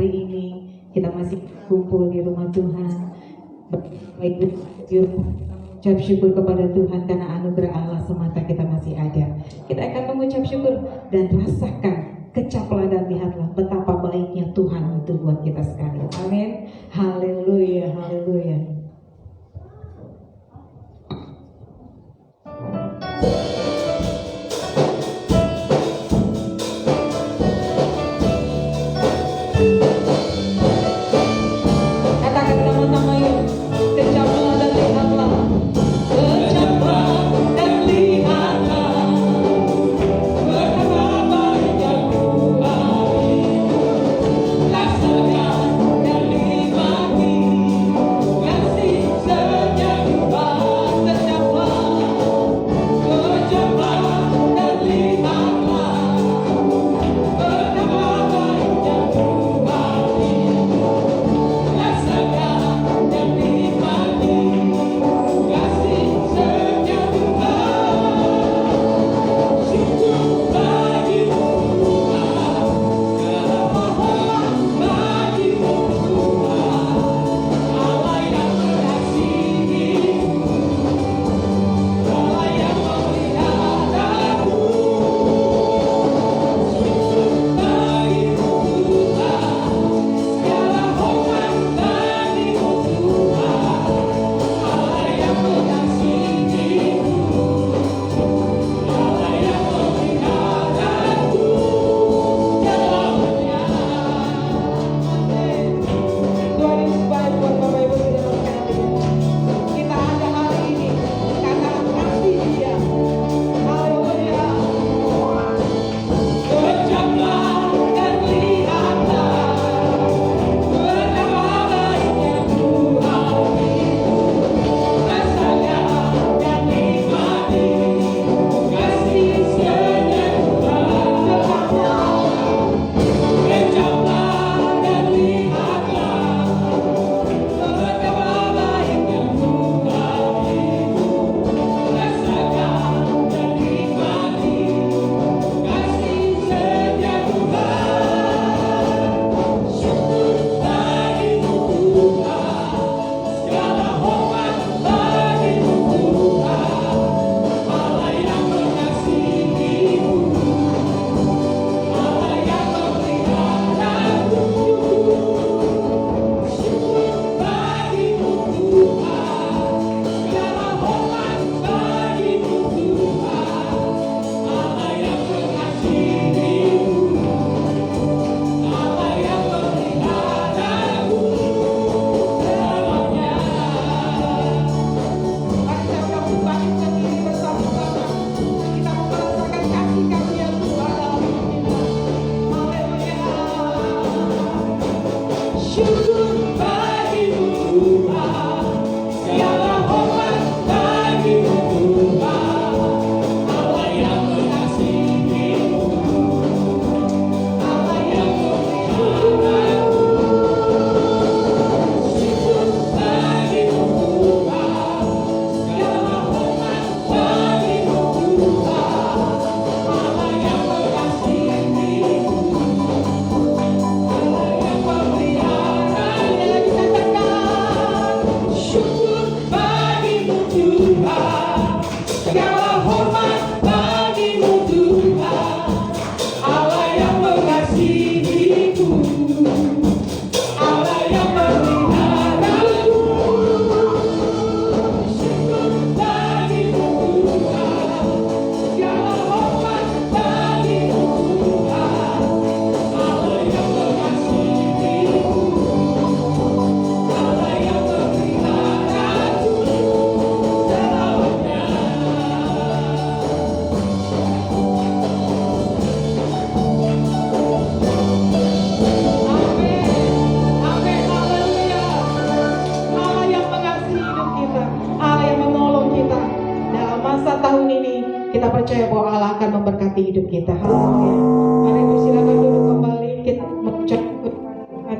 hari ini kita masih kumpul di rumah Tuhan. Baik ucap syukur kepada Tuhan karena anugerah Allah semata kita masih ada. Kita akan mengucap syukur dan rasakan, kecaplah dan lihatlah betapa baiknya Tuhan itu buat kita sekalian. Amin. Haleluya, haleluya. percaya bahwa Allah akan memberkati hidup kita. Haleluya. Mari silakan duduk kembali, kita mengucapkan Tuhan.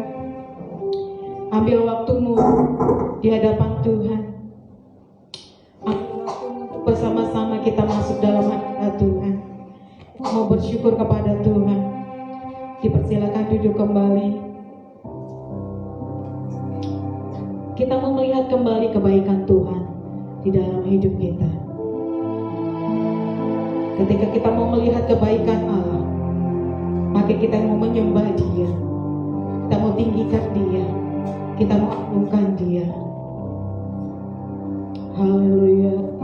Ambil waktumu di hadapan Tuhan. Ambil waktumu untuk bersama-sama kita masuk dalam hadirat Tuhan. Mau bersyukur kepada Tuhan. Dipersilakan duduk kembali. Kita mau melihat kembali kebaikan Tuhan di dalam hidup kita. Ketika kita mau melihat kebaikan Allah, maka kita mau menyembah Dia, kita mau tinggikan Dia, kita mau agungkan Dia. Haleluya.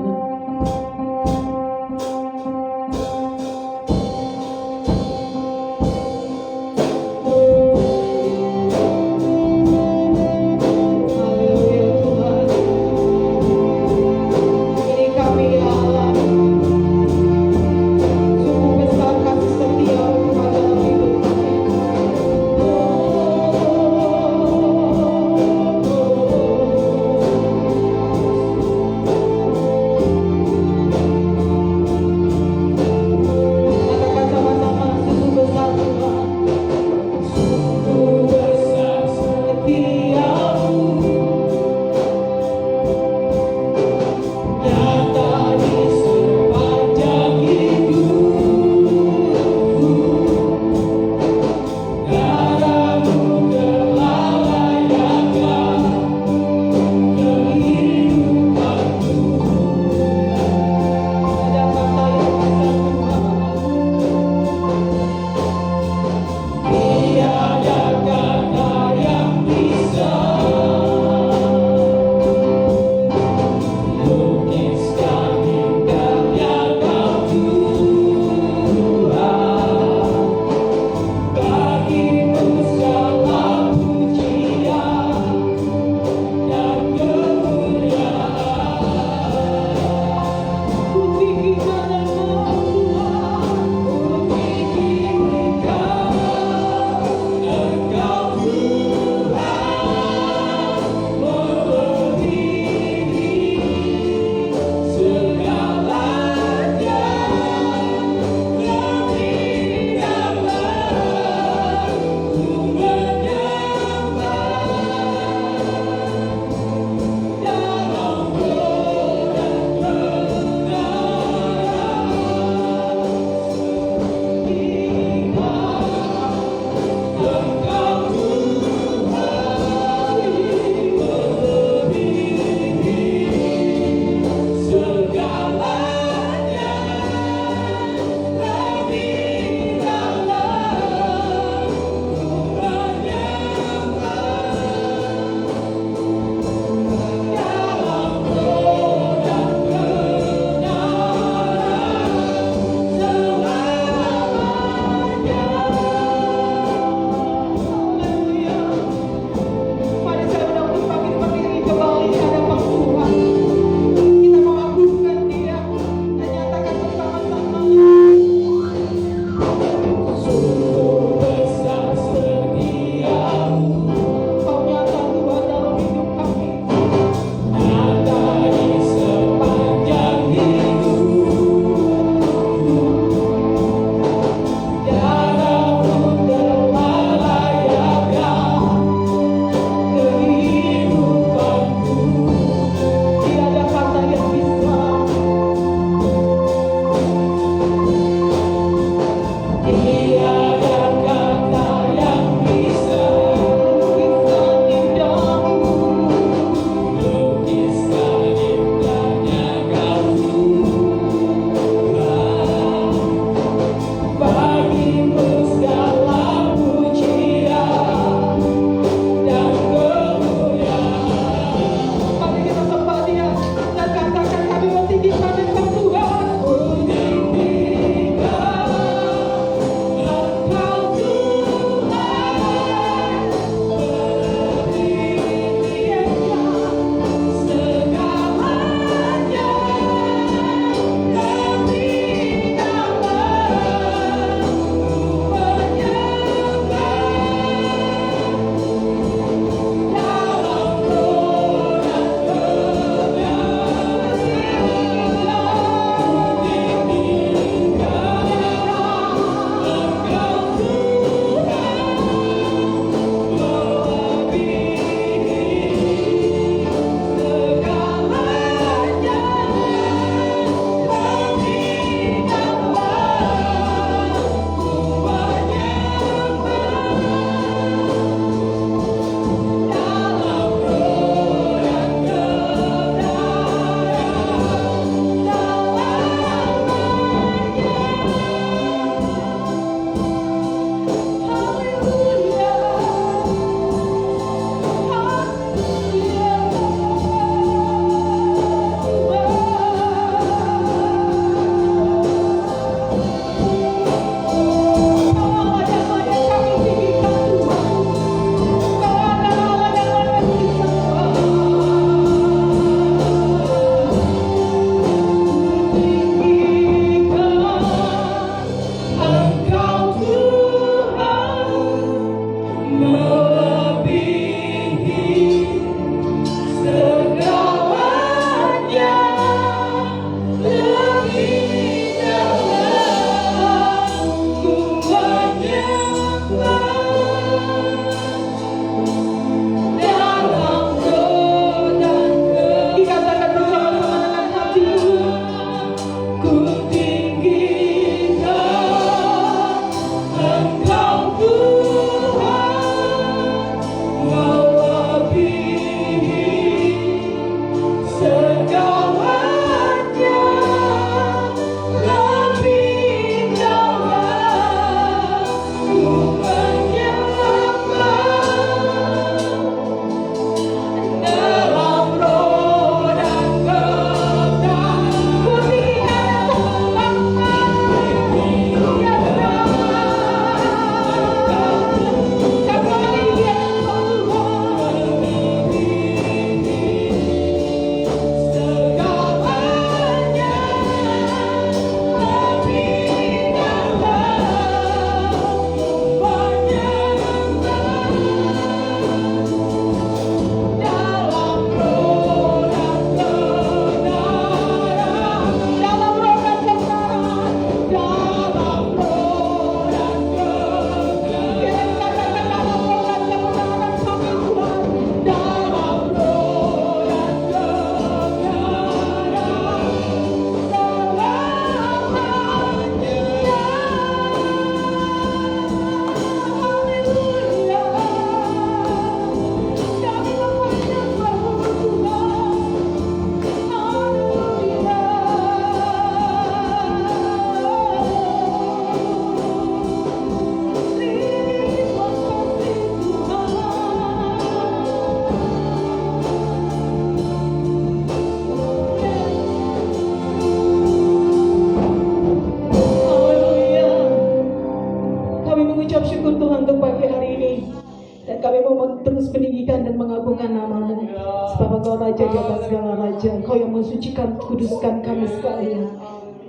kami mau terus meninggikan dan mengagungkan nama-Mu. Sebab Engkau Raja di atas segala raja. Engkau yang mensucikan, kuduskan kami sekalian.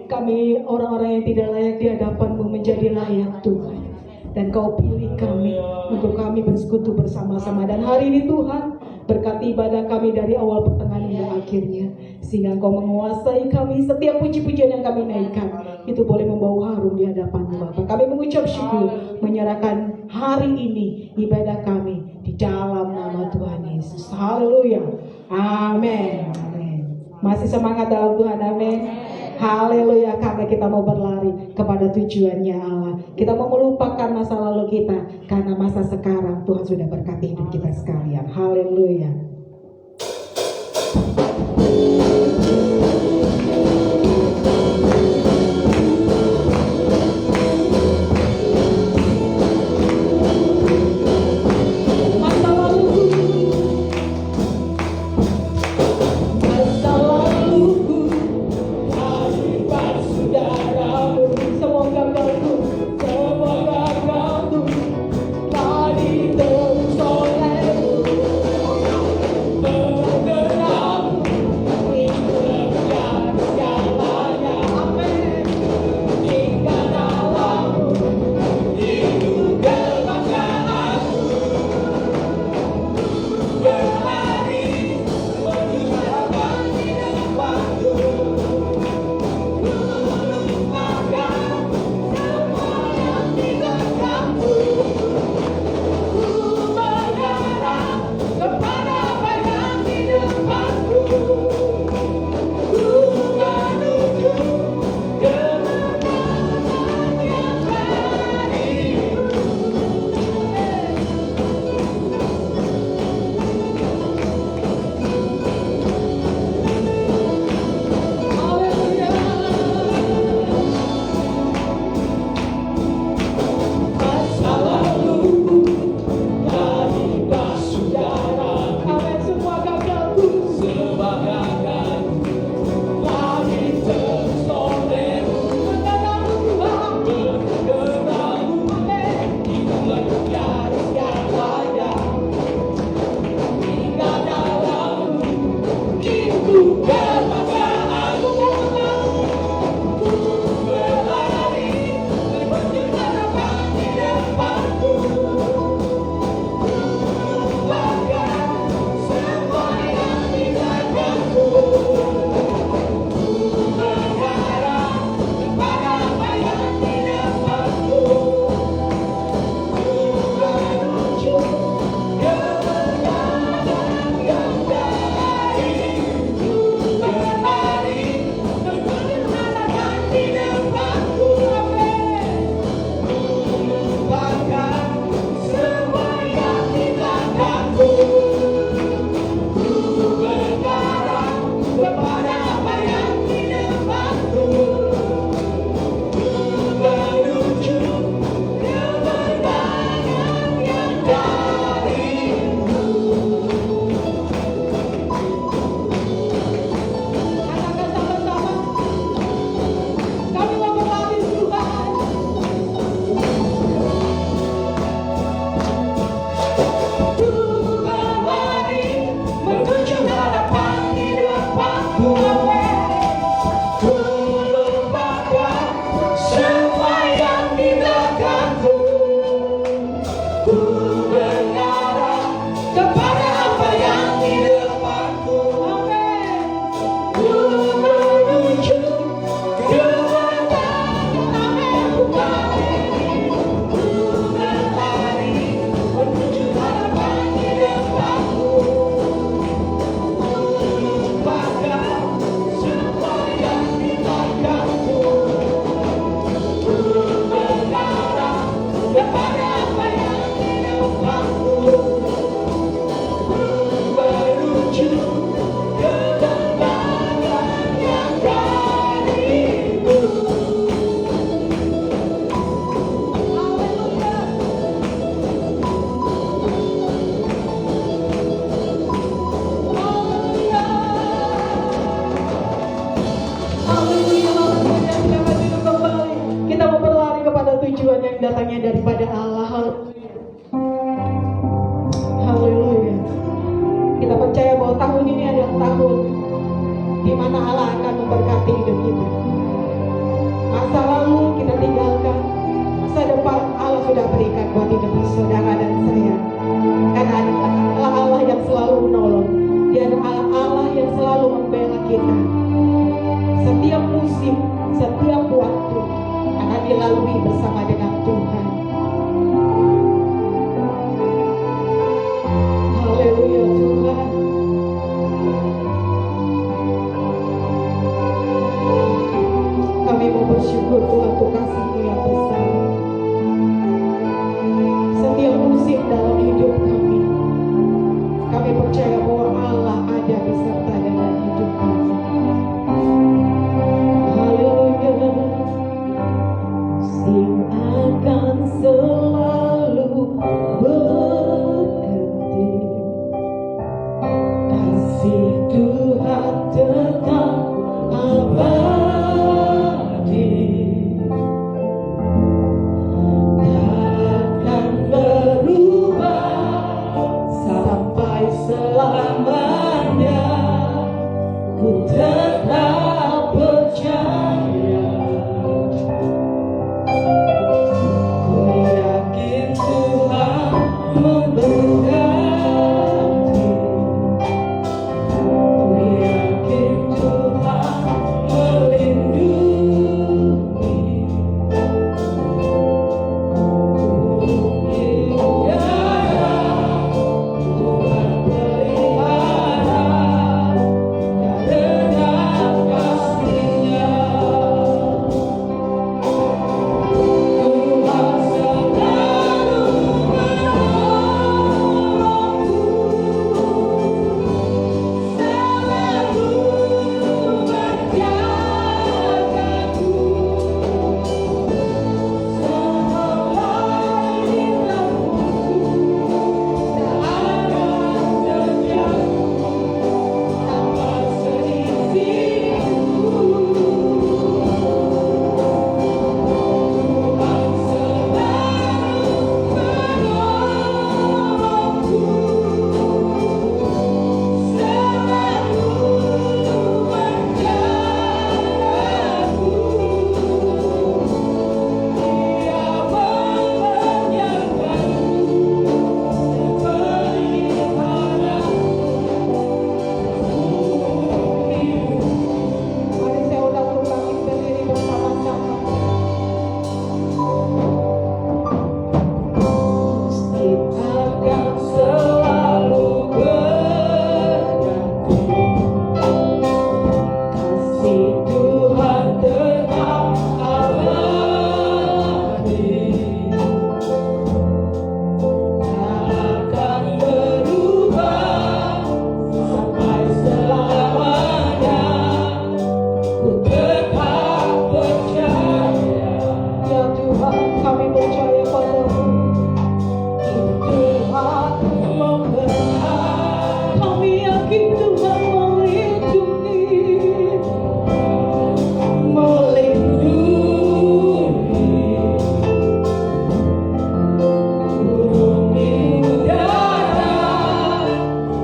Kami orang-orang yang tidak layak di hadapan-Mu menjadi layak Tuhan. Dan Kau pilih kami untuk kami bersekutu bersama-sama. Dan hari ini Tuhan, berkati ibadah kami dari awal, pertengahan hingga akhirnya. Sehingga Engkau menguasai kami. Setiap puji-pujian yang kami naikkan itu boleh membau harum di hadapan-Mu Bapa. Kami mengucap syukur, menyerahkan hari ini ibadah kami di dalam nama Tuhan Yesus. Haleluya. Amin. Amin. Masih semangat dalam Tuhan. Amin. Haleluya, karena kita mau berlari kepada tujuannya Allah. Kita mau melupakan masa lalu kita, karena masa sekarang Tuhan sudah berkati hidup kita sekalian. Haleluya. bahwa tahun ini adalah tahun di mana Allah akan memberkati hidup kita. Masa lalu kita tinggalkan, masa depan Allah sudah berikan buat hidup saudara dan saya. Karena adalah Allah yang selalu menolong. Dia adalah Allah yang selalu membela kita. Setiap musim, setiap waktu akan dilalui bersama dengan Tuhan. Haleluya Tuhan. Kami mau bersyukur Tuhan untuk kasih-Mu yang besar. Setiap musim dalam hidup kami, kami percaya bahwa Allah ada beserta dengan hidup kami. Haleluya. Musim akan selalu berganti, kasih Tuhan tetap abadi, takkan berubah sampai selamanya. Ku tetap percaya, ku yakin Tuhan memberkati, ku yakin Tuhan melindungi,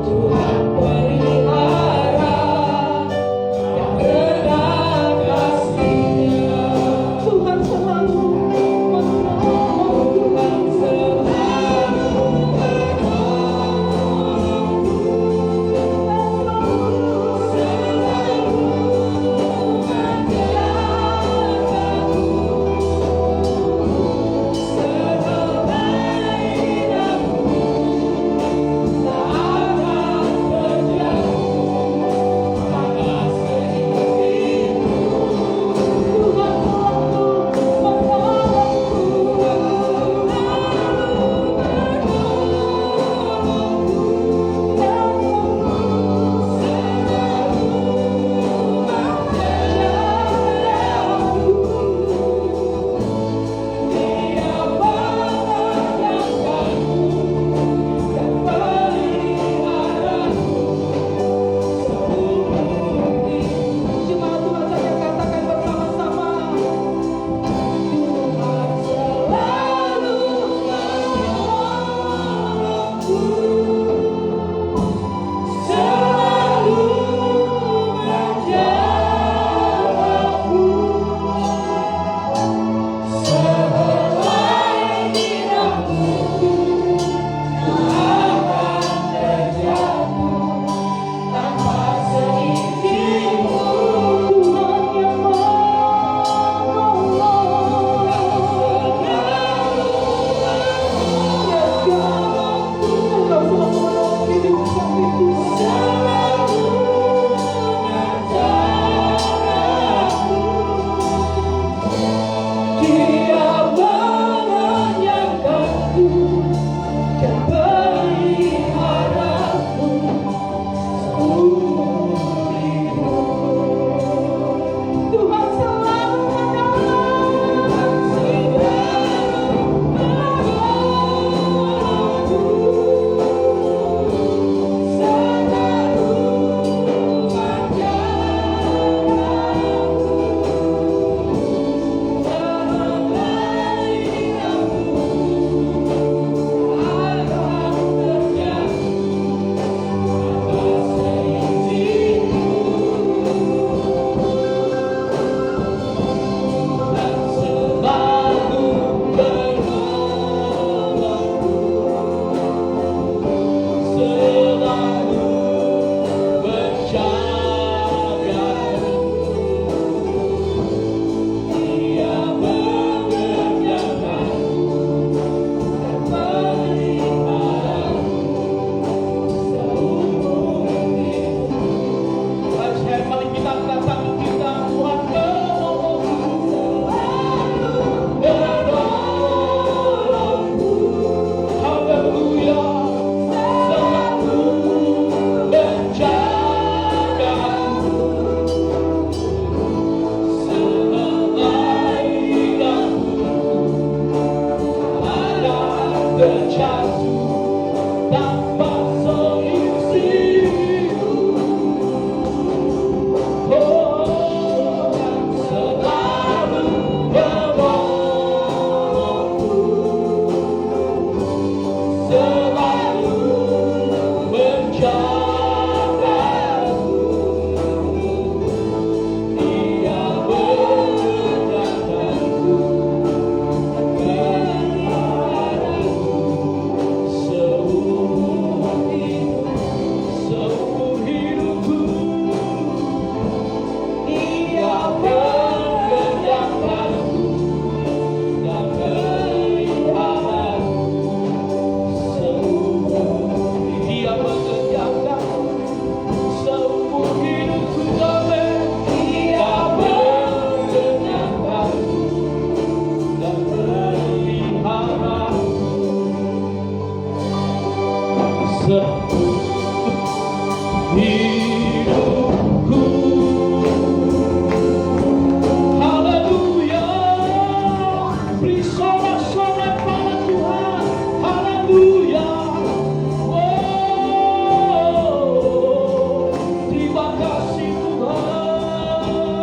Tuhan pelihara karena kasih-Nya. Tuhan selalu menolongku, selalu menjagaku, selama hidupku tak akan terjatuh tanpa seizinku. Tuhan selalu menolongku, selalu selalu tanpa solusi. Oh, selalu menolongku, selalu menjagaku. Dia menjagaku seumur hidupku. Dia mengerjakanku dan peliharaku Dia mengerjakanku seumur hidupku. Dia mengerjakanku dan peliharaku hidupku. Haleluya, beri sorak-sorai pada Tuhan. Haleluya. Oh, terima kasih Tuhan.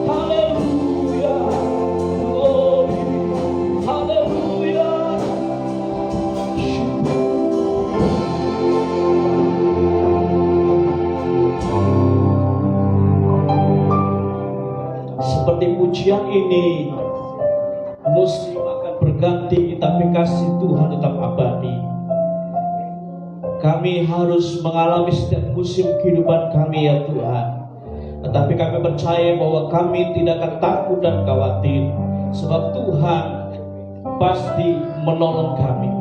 Haleluya, glory. Haleluya. Seperti pujian ini, musim akan berganti, tapi kasih Tuhan tetap abadi. Kami harus mengalami setiap musim kehidupan kami ya Tuhan. Tetapi kami percaya bahwa kami tidak akan takut dan khawatir, sebab Tuhan pasti menolong kami.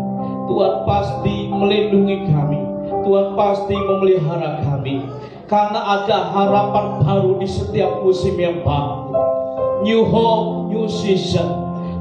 Tuhan pasti melindungi kami. Tuhan pasti memelihara kami. Karena ada harapan baru di setiap musim yang baru. New hope, new season.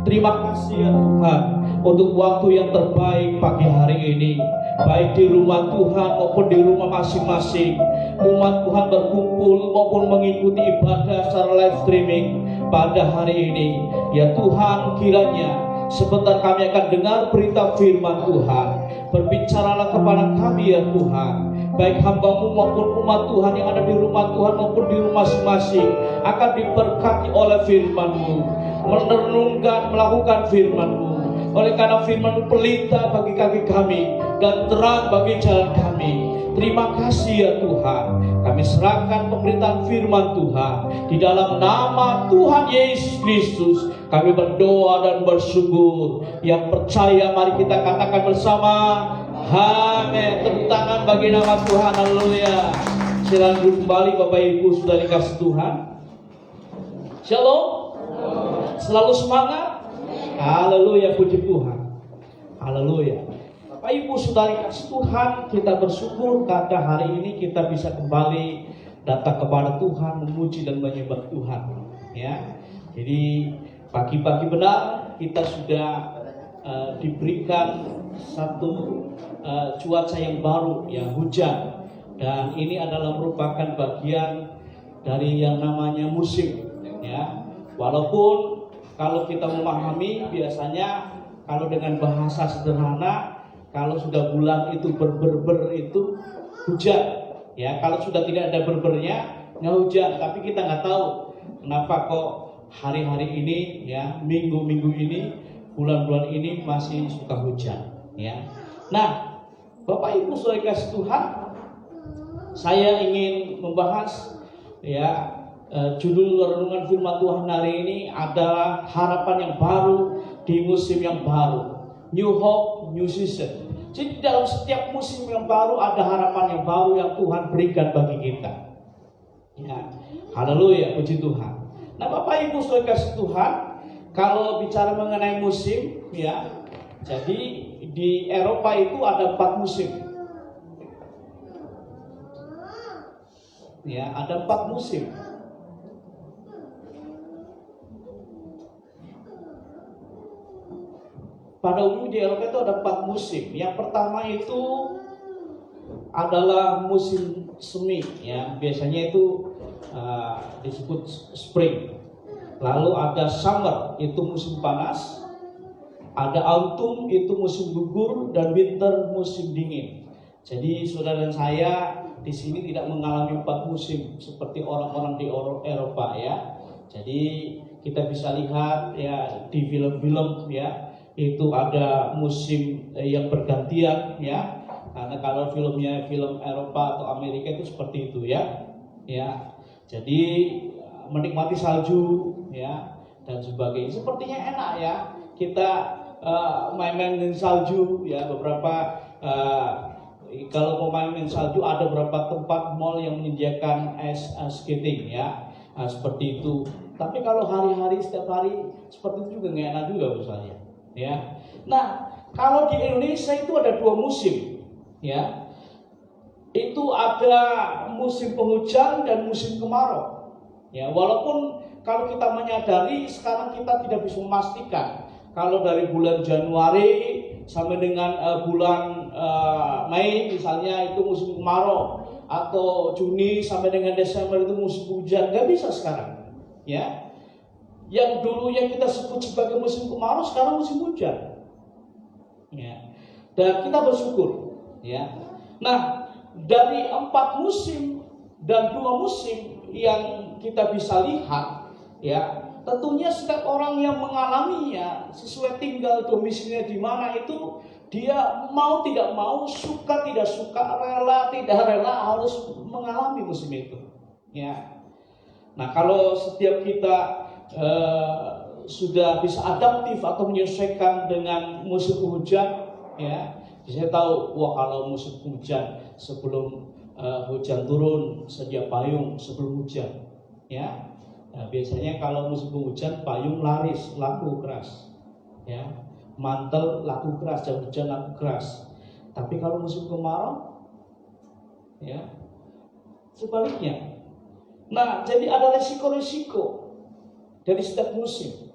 Terima kasih ya Tuhan untuk waktu yang terbaik pagi hari ini. Baik di rumah Tuhan maupun di rumah masing-masing. Umat Tuhan berkumpul maupun mengikuti ibadah secara live streaming pada hari ini. Ya Tuhan, kiranya sebentar kami akan dengar berita firman Tuhan. Berbicaralah kepada kami ya Tuhan. Baik hamba-Mu maupun umat Tuhan yang ada di rumah Tuhan maupun di rumah masing-masing akan diberkati oleh firman-Mu, merenungkan, melakukan firman-Mu. Oleh karena firman-Mu pelita bagi kaki kami dan terang bagi jalan kami. Terima kasih ya Tuhan. Kami serahkan pemberitaan firman Tuhan di dalam nama Tuhan Yesus Kristus. Kami berdoa dan bersyukur. Yang percaya mari kita katakan bersama, amin. Tepuk tangan bagi nama Tuhan. Haleluya. Silakan duduk kembali Bapak Ibu sudah dikasih Tuhan. Shalom. Selalu semangat. Haleluya, puji Tuhan. Haleluya. Bapak Ibu saudari kasih Tuhan, kita bersyukur karena hari ini kita bisa kembali datang kepada Tuhan, memuji dan menyembah Tuhan. Ya, jadi pagi-pagi benar kita sudah diberikan satu cuaca yang baru, ya hujan, dan ini adalah merupakan bagian dari yang namanya musim. Ya, walaupun kalau kita memahami biasanya kalau dengan bahasa sederhana, kalau sudah bulan itu berber itu hujan, ya. Kalau sudah tidak ada berbernya nggak hujan. Tapi kita nggak tahu kenapa kok hari-hari ini, ya, minggu-minggu ini, bulan-bulan ini masih suka hujan, ya. Nah, Bapak Ibu saudara kasih Tuhan, saya ingin membahas, ya, judul renungan firman Tuhan hari ini adalah harapan yang baru di musim yang baru. New hope, new season. Jadi dalam setiap musim yang baru ada harapan yang baru yang Tuhan berikan bagi kita. Ya, haleluya, puji Tuhan. Nah, Bapak Ibu saudara kasih Tuhan, kalau bicara mengenai musim, ya, jadi di Eropa itu ada 4 musim. Ya, ada 4 musim. Pada umumnya di Eropa itu ada 4 musim. Yang pertama itu adalah musim semi, ya, biasanya itu disebut spring. Lalu ada summer, itu musim panas. Ada autumn itu musim gugur dan winter musim dingin. Jadi saudara dan saya di sini tidak mengalami 4 musim seperti orang-orang di Eropa ya. Jadi kita bisa lihat ya di film-film ya, itu ada musim yang bergantian ya. Karena kalau filmnya film Eropa atau Amerika itu seperti itu ya. Ya. Jadi menikmati salju ya dan sebagainya. Sepertinya enak ya. Kita main-main di salju ya, beberapa kalau mau main salju ada beberapa tempat mall yang menyediakan ice skating ya, seperti itu. Tapi kalau hari-hari setiap hari seperti itu juga nggak enak juga misalnya ya. Nah kalau di Indonesia itu ada 2 musim ya, itu ada musim penghujan dan musim kemarau ya. Walaupun kalau kita menyadari sekarang kita tidak bisa memastikan kalau dari bulan Januari sampai dengan bulan Mei misalnya itu musim kemarau, atau Juni sampai dengan Desember itu musim hujan, nggak bisa sekarang ya. Yang dulu yang kita sebut sebagai musim kemarau sekarang musim hujan ya. Dan kita bersyukur ya. Nah dari 4 musim dan 2 musim yang kita bisa lihat ya, tentunya setiap orang yang mengalaminya sesuai tinggal domisilinya di mana itu, dia mau tidak mau, suka tidak suka, rela tidak rela harus mengalami musim itu ya. Nah kalau setiap kita sudah bisa adaptif atau menyesuaikan dengan musim hujan ya, saya tahu wah kalau musim hujan sebelum hujan turun sedia payung sebelum hujan ya. Nah, biasanya kalau musim hujan payung laris, laku keras ya, mantel laku keras, jas hujan laku keras. Tapi kalau musim kemarau ya sebaliknya. Nah jadi ada resiko-resiko dari setiap musim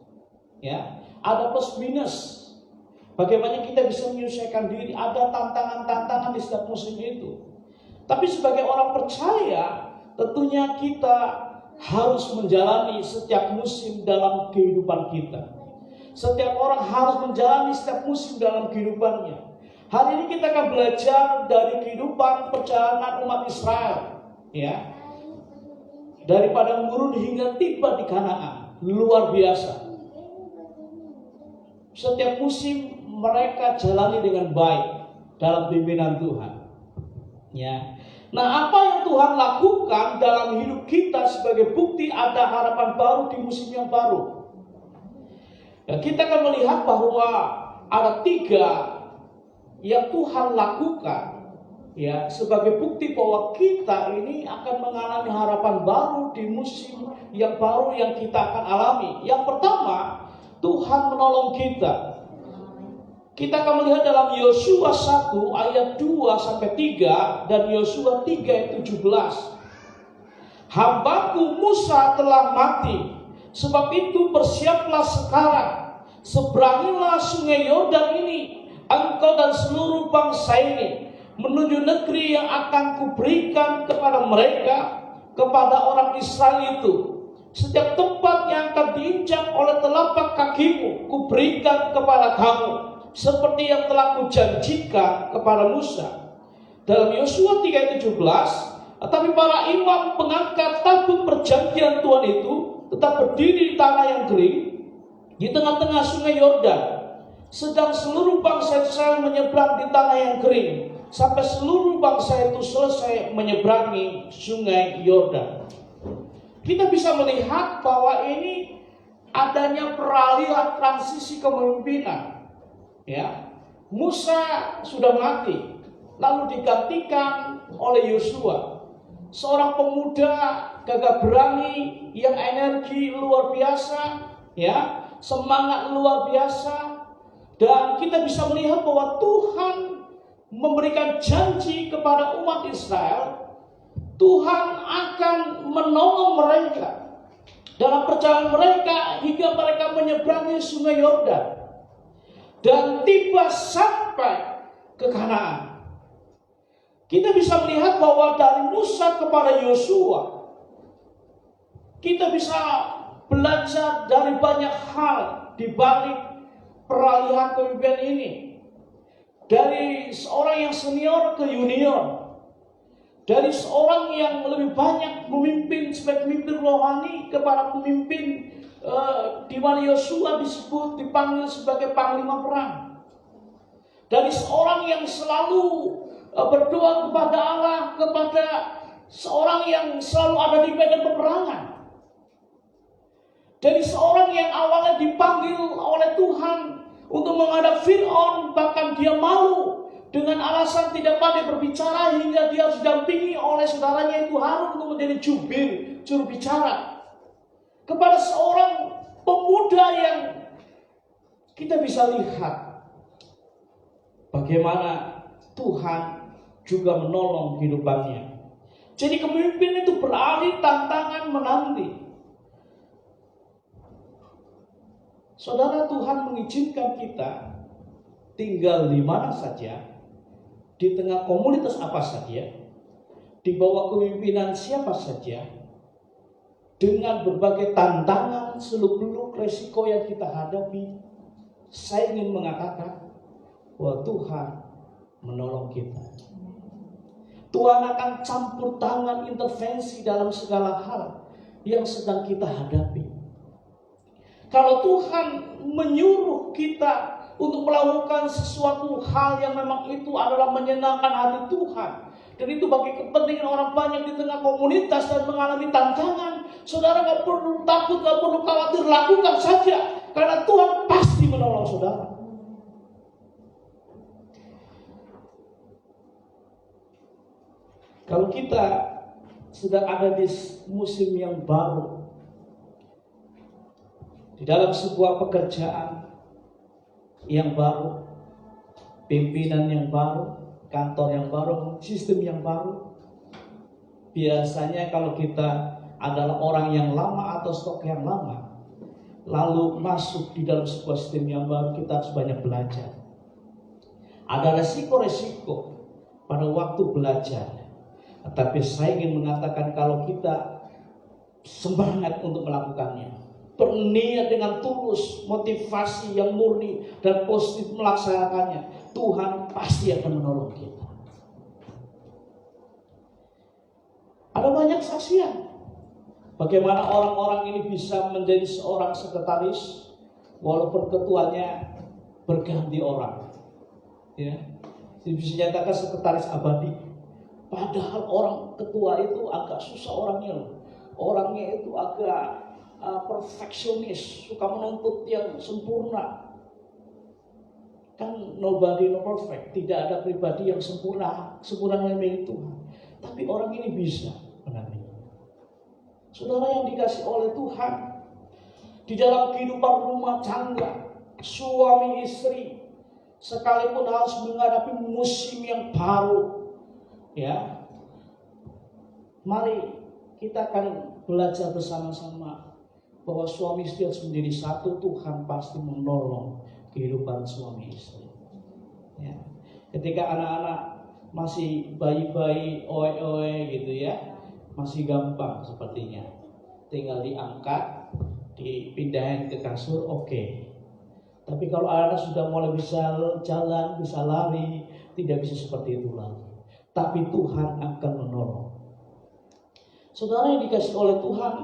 ya, ada plus minus. Bagaimana kita bisa menyesuaikan diri, ada tantangan-tantangan di setiap musim itu. Tapi sebagai orang percaya tentunya kita harus menjalani setiap musim dalam kehidupan kita. Setiap orang harus menjalani setiap musim dalam kehidupannya. Hari ini kita akan belajar dari kehidupan perjalanan umat Israel ya, dari padang gurun hingga tiba di Kanaan. Luar biasa. Setiap musim mereka jalani dengan baik dalam pimpinan Tuhan ya. Nah, apa yang Tuhan lakukan dalam hidup kita sebagai bukti ada harapan baru di musim yang baru. Ya, kita akan melihat bahwa ada 3 yang Tuhan lakukan ya sebagai bukti bahwa kita ini akan mengalami harapan baru di musim yang baru yang kita akan alami. Yang pertama, Tuhan menolong kita. Kita akan melihat dalam Yosua 1 ayat 2 sampai 3 dan Yosua 3 ayat 17. Hambaku Musa telah mati, sebab itu bersiaplah sekarang, seberangilah sungai Yordan ini, engkau dan seluruh bangsa ini, menuju negeri yang akan kuberikan kepada mereka, kepada orang Israel itu. Setiap tempat yang akan diinjak oleh telapak kakimu, kuberikan kepada kamu, seperti yang telah kujanjikan kepada Musa. Dalam Yosua 3:17, tetapi para imam pengangkat tabut perjanjian Tuhan itu tetap berdiri di tanah yang kering di tengah-tengah sungai Yordan, sedang seluruh bangsa Israel menyeberang di tanah yang kering sampai seluruh bangsa itu selesai menyeberangi sungai Yordan. Kita bisa melihat bahwa ini adanya peralihan transisi kepemimpinan. Ya, Musa sudah mati, lalu digantikan oleh Yosua, seorang pemuda gagah berani yang energi luar biasa, ya, semangat luar biasa. Dan kita bisa melihat bahwa Tuhan memberikan janji kepada umat Israel, Tuhan akan menolong mereka dalam perjalanan mereka hingga mereka menyeberangi sungai Yordan dan tiba sampai ke Kanaan. Kita bisa melihat bahwa dari Musa kepada Yosua, kita bisa belajar dari banyak hal di balik peralihan kepemimpinan ini. Dari seorang yang senior ke junior. Dari seorang yang lebih banyak memimpin sebagai pemimpin rohani kepada pemimpin di mana Yosua dipanggil sebagai panglima perang. Dari seorang yang selalu berdoa kepada Allah, kepada seorang yang selalu ada di medan peperangan. Dari seorang yang awalnya dipanggil oleh Tuhan untuk menghadap Fir'aun, bahkan dia malu dengan alasan tidak pandai berbicara hingga dia harus didampingi oleh saudaranya itu Harun untuk menjadi juru bicara. Kepada seorang pemuda yang kita bisa lihat bagaimana Tuhan juga menolong kehidupannya. Jadi kepemimpinan itu beralih tantangan menanti. Saudara, Tuhan mengizinkan kita tinggal di mana saja, di tengah komunitas apa saja, di bawah kepemimpinan siapa saja, dengan berbagai tantangan, seluk-beluk, resiko yang kita hadapi. Saya ingin mengatakan bahwa Tuhan menolong kita. Tuhan akan campur tangan intervensi dalam segala hal yang sedang kita hadapi. Kalau Tuhan menyuruh kita untuk melakukan sesuatu hal yang memang itu adalah menyenangkan hati Tuhan, dan itu bagi kepentingan orang banyak di tengah komunitas dan mengalami tantangan, saudara gak perlu takut, gak perlu khawatir, lakukan saja, karena Tuhan pasti menolong saudara. Kalau kita sedang ada di musim yang baru, di dalam sebuah pekerjaan yang baru, pimpinan yang baru, kantor yang baru, sistem yang baru, biasanya kalau kita adalah orang yang lama atau stok yang lama, lalu masuk di dalam sebuah sistem yang baru, kita harus banyak belajar. Ada resiko-resiko pada waktu belajar. Tapi saya ingin mengatakan kalau kita semangat untuk melakukannya, berniat dengan tulus, motivasi yang murni dan positif melaksanakannya, Tuhan pasti akan menolong kita. Ada banyak saksian bagaimana orang-orang ini bisa menjadi seorang sekretaris walaupun ketuanya berganti orang. Ya, bisa nyatakan sekretaris abadi. Padahal orang ketua itu agak susah orangnya loh. Orangnya itu agak perfeksionis, suka menuntut yang sempurna. Kan nobody no perfect, tidak ada pribadi yang sempurna yang milik Tuhan. Tapi orang ini bisa menandingi. Saudara yang dikasih oleh Tuhan, di dalam kehidupan rumah tangga, suami istri, sekalipun harus menghadapi musim yang baru, ya, mari kita akan belajar bersama-sama bahwa suami istri harus menjadi satu. Tuhan pasti menolong kehidupan suami istri. Ya. Ketika anak-anak masih bayi-bayi, oe-oe gitu ya, masih gampang sepertinya. Tinggal diangkat, dipindahin ke kasur, oke. Tapi kalau anak sudah mulai bisa jalan, bisa lari, tidak bisa seperti itu lagi. Tapi Tuhan akan menolong. Saudara yang dikasih oleh Tuhan,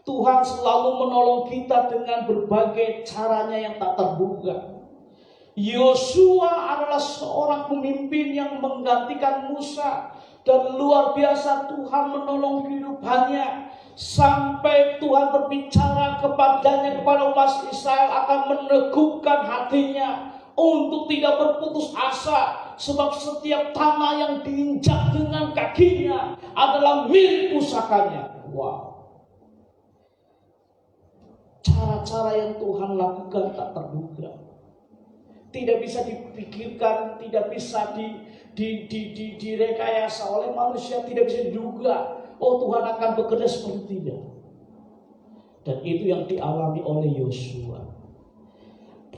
Tuhan selalu menolong kita dengan berbagai caranya yang tak terduga. Yosua adalah seorang pemimpin yang menggantikan Musa, dan luar biasa Tuhan menolong kehidupannya sampai Tuhan berbicara kepadanya, kepada umat Israel, akan meneguhkan hatinya untuk tidak berputus asa, sebab setiap tanah yang diinjak dengan kakinya adalah milik pusakanya. Wow. Cara-cara yang Tuhan lakukan tak terduga, tidak bisa dipikirkan, tidak bisa direkayasa oleh manusia, tidak bisa diduga. Oh, Tuhan akan bekerja seperti tidak. Dan itu yang dialami oleh Yosua.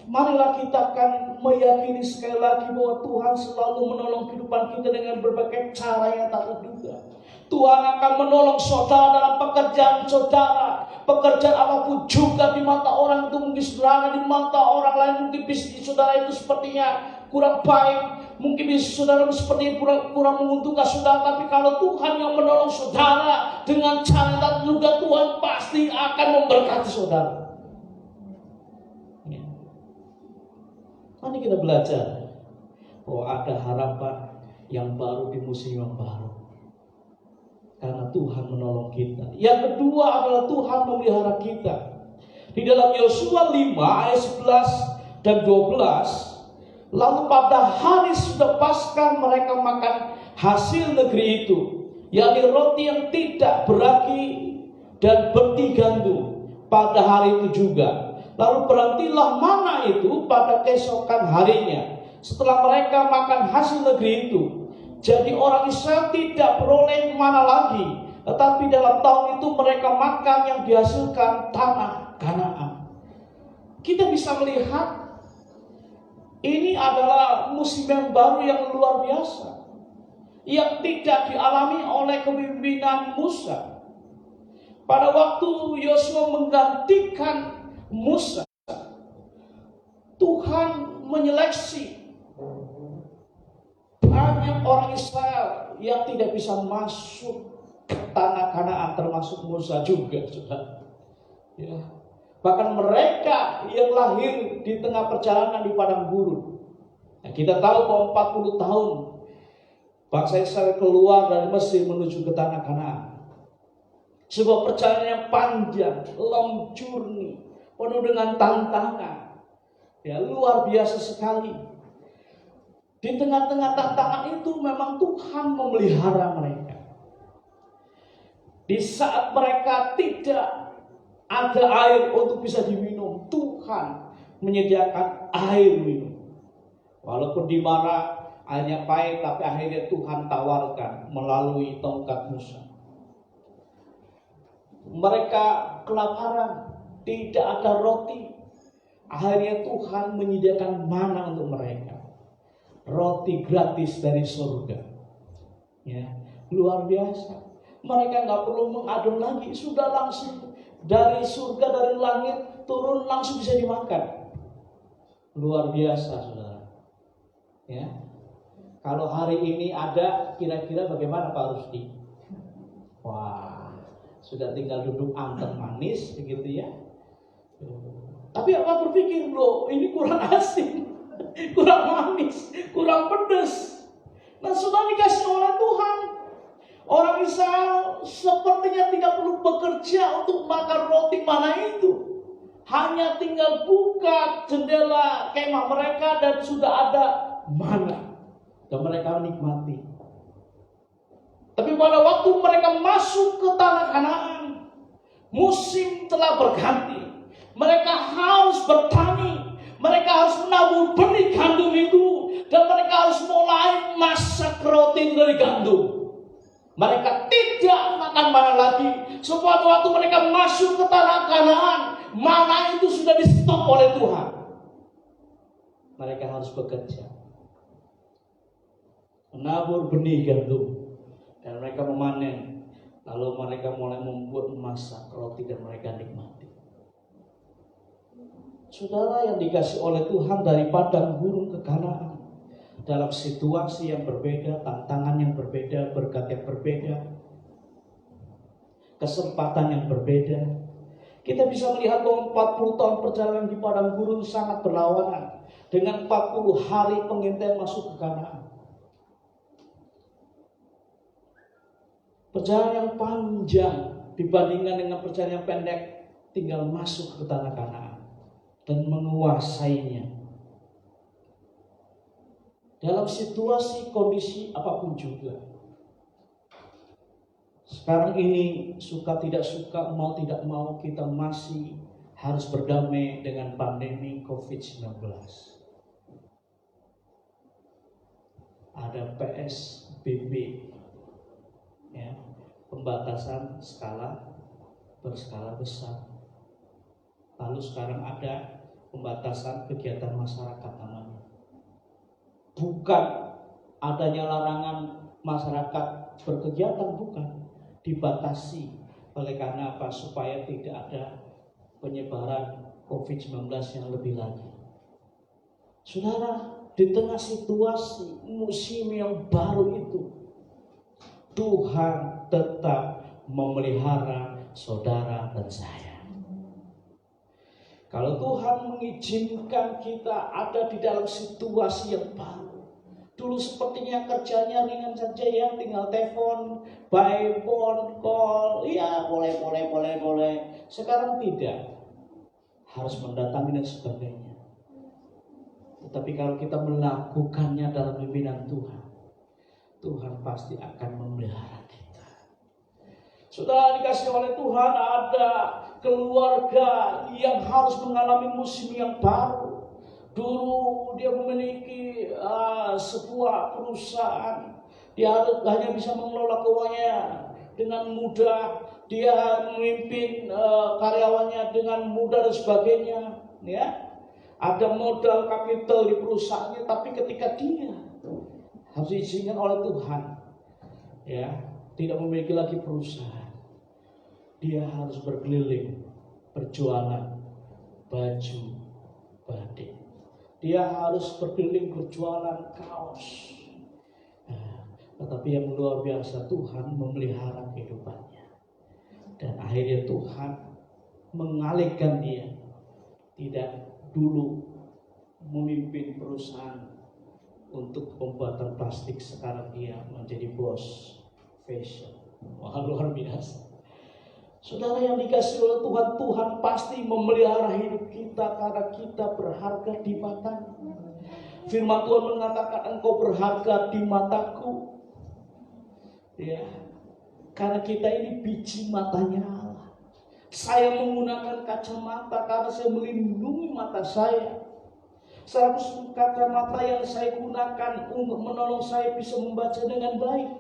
Marilah kita akan meyakini sekali lagi bahwa Tuhan selalu menolong kehidupan kita dengan berbagai cara yang tak terduga. Tuhan akan menolong saudara dalam pekerjaan saudara, pekerjaan apapun juga di mata orang itu mungkin sederhana, di mata orang lain mungkin bisnis saudara itu sepertinya kurang baik, mungkin bisnis saudara itu sepertinya kurang menguntungkan saudara. Tapi kalau Tuhan yang menolong saudara dengan cara dan juga Tuhan pasti akan memberkati saudara. Ya. Mari kita belajar bahwa ada harapan yang baru di musim yang baru. Karena Tuhan menolong kita. Yang kedua adalah Tuhan memelihara kita. Di dalam Yosua 5 ayat 11 dan 12. Lalu pada hari sudah Paskah mereka makan hasil negeri itu, yakni roti yang tidak beragi dan berti gandum pada hari itu juga. Lalu berhentilah mana itu pada keesokan harinya setelah mereka makan hasil negeri itu. Jadi orang Israel tidak beroleh mana lagi, tetapi dalam tahun itu mereka makan yang dihasilkan tanah Kanaan. Kita bisa melihat ini adalah musim yang baru yang luar biasa, yang tidak dialami oleh kepemimpinan Musa. Pada waktu Yosua menggantikan Musa, Tuhan menyeleksi banyak orang Israel yang tidak bisa masuk ke tanah Kanaan, termasuk Musa juga, saudara. Ya. Bahkan mereka yang lahir di tengah perjalanan di padang gurun. Nah, kita tahu bahwa 40 tahun bangsa Israel keluar dari Mesir menuju ke tanah Kanaan. Sebuah perjalanan yang panjang, long journey, penuh dengan tantangan. Ya, luar biasa sekali. Di tengah-tengah tantangan itu memang Tuhan memelihara mereka. Di saat mereka tidak ada air untuk bisa diminum, Tuhan menyediakan air minum. Walaupun di mana airnya pahit, tapi akhirnya Tuhan tawarkan melalui tongkat Musa. Mereka kelaparan, tidak ada roti. Akhirnya Tuhan menyediakan mana untuk mereka. Roti gratis dari surga. Ya, luar biasa. Mereka nggak perlu mengadon lagi, sudah langsung dari surga, dari langit turun langsung bisa dimakan. Luar biasa, saudara. Ya, kalau hari ini ada, kira-kira bagaimana Pak Rusdi? Wah, sudah tinggal duduk anteng manis, begitu ya. Tapi apa berpikir, loh, ini kurang asin, kurang manis, kurang pedas. Nah, sudah dikasih oleh Tuhan. Orang Israel sepertinya tidak perlu bekerja untuk makan roti mana itu. Hanya tinggal buka jendela kemah mereka dan sudah ada mana. Dan mereka menikmati. Tapi pada waktu mereka masuk ke tanah Kanaan, musim telah berganti. Mereka harus bertani, mereka harus menabur benih gandum itu, dan mereka harus mulai masak roti dari gandum. Mereka tidak makan mana lagi. Sebab waktu mereka masuk ke tanah Kanaan, mana itu sudah di-stop oleh Tuhan. Mereka harus bekerja, menabur benih gandum, dan mereka memanen. Lalu mereka mulai membuat masak roti dan mereka nikmati. Saudara yang dikasih oleh Tuhan dari padang gurun ke Kanaan, dalam situasi yang berbeda, tantangan yang berbeda, berkat yang berbeda, kesempatan yang berbeda, kita bisa melihat bahwa 40 tahun perjalanan di padang gurun sangat berlawanan dengan 40 hari pengintaian masuk ke Kanaan. Perjalanan yang panjang dibandingkan dengan perjalanan yang pendek, tinggal masuk ke tanah Kanaan dan menguasainya. Dalam situasi kondisi apapun juga. Sekarang ini suka tidak suka, mau tidak mau, kita masih harus berdamai dengan pandemi COVID-19. Ada PSBB, ya, pembatasan berskala besar. Lalu sekarang ada pembatasan kegiatan masyarakat namanya. Bukan adanya larangan masyarakat berkegiatan, bukan. Dibatasi Oleh karena apa? Supaya tidak ada penyebaran COVID-19 yang lebih lagi. Saudara, di tengah situasi musim yang baru itu, Tuhan tetap memelihara saudara dan saya. Kalau Tuhan mengizinkan kita ada di dalam situasi yang baru, dulu sepertinya kerjanya ringan saja ya, tinggal telepon, by phone, call, ya boleh. Sekarang tidak, harus mendatangi dan sebagainya. Tetapi kalau kita melakukannya dalam pimpinan Tuhan, Tuhan pasti akan memelihara kita. Saudara dikasih oleh Tuhan, ada keluarga yang harus mengalami musim yang baru. Dulu dia memiliki sebuah perusahaan, dia hanya bisa mengelola keuangannya dengan mudah, dia memimpin karyawannya dengan mudah dan sebagainya, ya. Ada modal kapital di perusahaannya, tapi ketika dia harus diizinkan oleh Tuhan, ya, tidak memiliki lagi perusahaan, dia harus berkeliling berjualan baju batik, dia harus berkeliling berjualan kaos. Tetapi yang luar biasa, Tuhan memelihara kehidupannya, dan akhirnya Tuhan mengalihkan dia, tidak dulu memimpin perusahaan untuk pembuatan plastik, sekarang dia menjadi bos fashion. Wah, luar biasa. Saudara yang dikasih oleh Tuhan, Tuhan pasti memelihara hidup kita karena kita berharga di matanya. Firman Tuhan mengatakan, engkau berharga di mataku. Ya, karena kita ini biji matanya Allah. Saya menggunakan kacamata karena saya melindungi mata saya. Seharusnya kacamata yang saya gunakan untuk menolong saya bisa membaca dengan baik.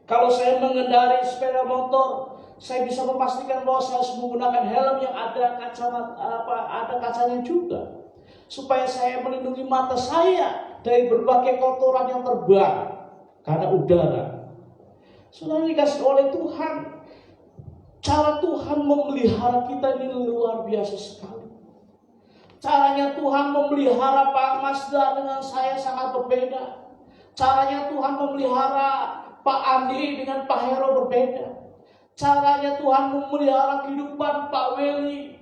Kalau saya mengendarai sepeda motor, saya bisa memastikan bahwa saya harus menggunakan helm yang ada ada kacanya juga, supaya saya melindungi mata saya dari berbagai kotoran yang terbang karena udara. Saudara dikasih oleh Tuhan, cara Tuhan memelihara kita ini luar biasa sekali. Caranya Tuhan memelihara Pak Mazda dengan saya sangat berbeda. Caranya Tuhan memelihara Pak Andi dengan Pak Hero berbeda. Caranya Tuhan memelihara kehidupan Pak Weli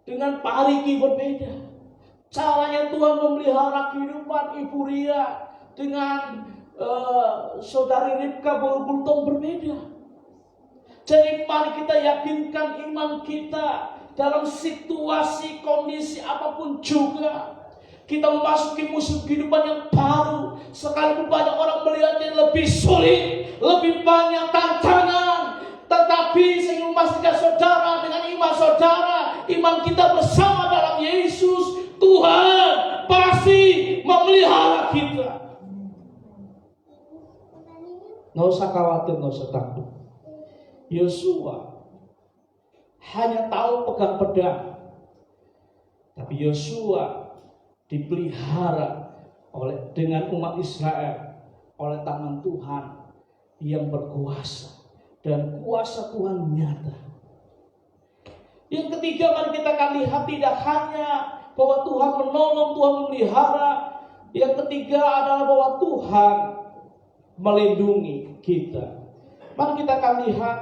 dengan Pak Riki berbeda. Caranya Tuhan memelihara kehidupan Ibu Ria dengan Saudari Ripka Bultong berbeda. Jadi mari kita yakinkan iman kita dalam situasi kondisi apapun juga. Kita memasuki musim kehidupan yang baru. Sekalipun banyak orang melihatnya lebih sulit, lebih banyak tantangan, tetapi saya ingin memastikan saudara, dengan iman saudara, iman kita bersama dalam Yesus, Tuhan pasti memelihara kita. Nggak usah khawatir, nggak usah takut. Yosua hanya tahu pegang pedang, tapi Yosua dipelihara dengan umat Israel oleh tangan Tuhan yang berkuasa, dan kuasa Tuhan nyata. Yang ketiga, mari kita akan lihat tidak hanya bahwa Tuhan menolong, Tuhan memelihara. Yang ketiga adalah bahwa Tuhan melindungi kita. Mari kita akan lihat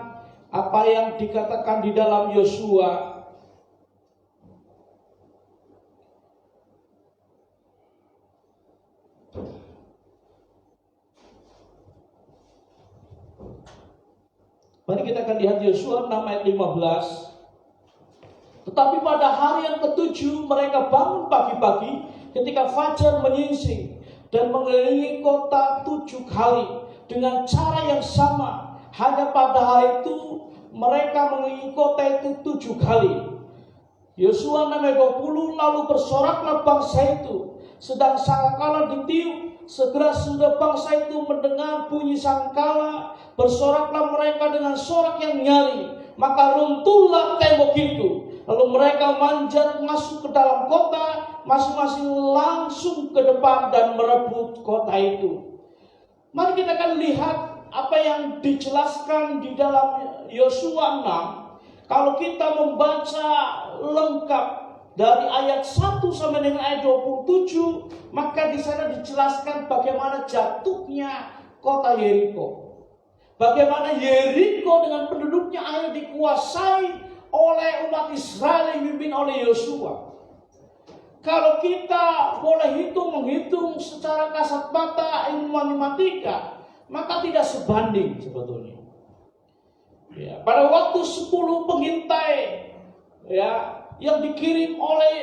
apa yang dikatakan di dalam Yosua Mari kita akan lihat Yosua 6 ayat 15. Tetapi pada hari yang ketujuh mereka bangun pagi-pagi ketika fajar menyingsing dan mengelilingi kota 7 kali dengan cara yang sama. Hanya pada hari itu mereka mengelilingi kota itu 7 kali. Yosua 6 ayat 20, lalu bersoraklah bangsa itu, sedang sangkala ditiup. Segera sudah bangsa itu mendengar bunyi sangkala, bersoraklah mereka dengan sorak yang nyaring, maka runtuhlah tembok itu. Lalu mereka manjat masuk ke dalam kota, masing-masing langsung ke depan dan merebut kota itu. Mari kita akan lihat apa yang dijelaskan di dalam Yosua 6, kalau kita membaca lengkap dari ayat 1 sampai dengan ayat 27, maka di sana dijelaskan bagaimana jatuhnya kota Yeriko. Bagaimana Yeriko dengan penduduknya akhirnya dikuasai oleh umat Israel yang dipimpin oleh Yosua. Kalau kita boleh menghitung secara kasat mata ilmu matematika, maka tidak sebanding sebetulnya. Ya, pada waktu 10 pengintai ya, yang dikirim oleh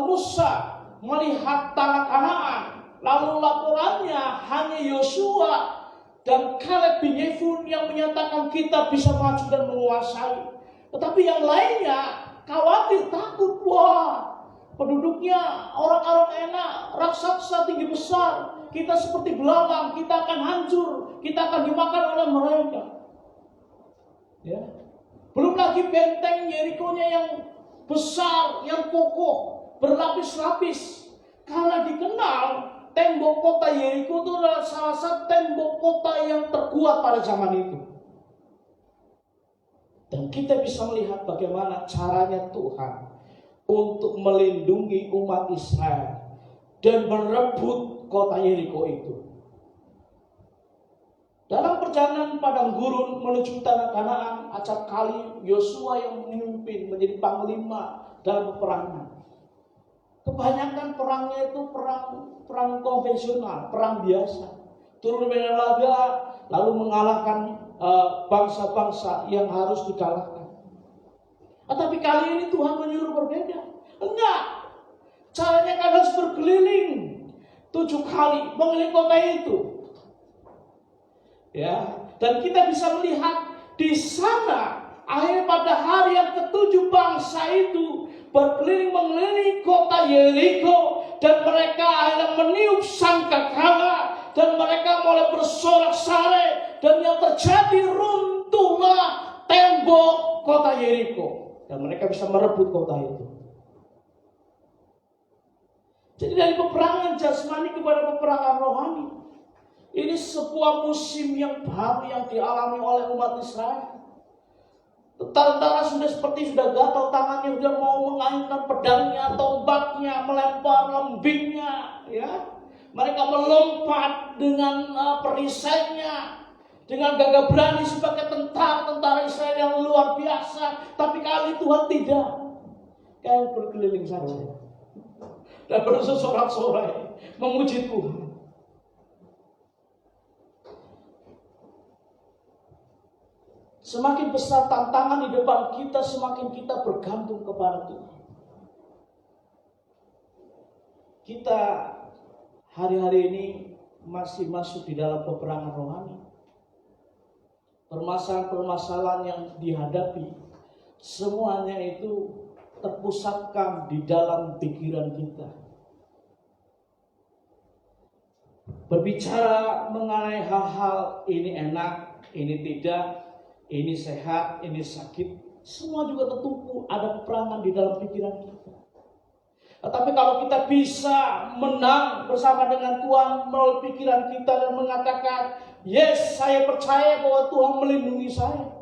Musa melihat tanah Kanaan, lalu laporannya hanya Yosua dan Kaleb bin Yefun yang menyatakan kita bisa maju dan menguasai. Tetapi yang lainnya khawatir, takut. Wah, penduduknya orang-orang enak, raksasa tinggi besar. Kita seperti belalang, kita akan hancur, kita akan dimakan oleh mereka. Ya. Belum lagi benteng Yeriko-nya yang besar, yang kokoh, berlapis-lapis. Karena dikenal tembok kota Yeriko itu adalah salah satu tembok kota yang terkuat pada zaman itu. Dan kita bisa melihat bagaimana caranya Tuhan untuk melindungi umat Israel dan merebut kota Yeriko itu. Dalam perjalanan padang gurun menuju tanah Kanaan, acap kali Yosua yang memimpin menjadi panglima dalam peperangan. Kebanyakan perangnya itu perang konvensional, perang biasa. Turun medan laga, lalu mengalahkan bangsa-bangsa yang harus dikalahkan. Tapi kali ini Tuhan menyuruh berbeda. Enggak. Caranya kan harus berkeliling 7 kali mengelilingi kota itu. Ya, dan kita bisa melihat di sana akhirnya pada hari yang ke-7 bangsa itu berkeliling mengelilingi kota Yeriko, dan mereka akhirnya meniup sangkakala, dan mereka mulai bersorak-sorai, dan yang terjadi runtuhlah tembok kota Yeriko, dan mereka bisa merebut kota itu. Jadi dari peperangan jasmani kepada peperangan rohani, ini sebuah musim yang baru yang dialami oleh umat Israel. Tentara sudah gatal tangannya, sudah mau mengayunkan pedangnya, tombaknya, melempar lembingnya, ya. Mereka melompat dengan perisainya, dengan gagah berani sebagai tentara Israel yang luar biasa. Tapi kali Tuhan tidak. Kalian berkeliling saja dan bersorak-sorai memuji Tuhan. Semakin besar tantangan di depan kita, semakin kita bergantung kepada Tuhan. Kita hari-hari ini masih masuk di dalam peperangan rohani. Permasalahan-permasalahan yang dihadapi, semuanya itu terpusatkan di dalam pikiran kita. Berbicara mengenai hal-hal ini enak, ini tidak, ini sehat, ini sakit, semua juga tertumpu ada peperangan di dalam pikiran kita. Tetapi kalau kita bisa menang bersama dengan Tuhan melalui pikiran kita dan mengatakan, yes, saya percaya bahwa Tuhan melindungi saya.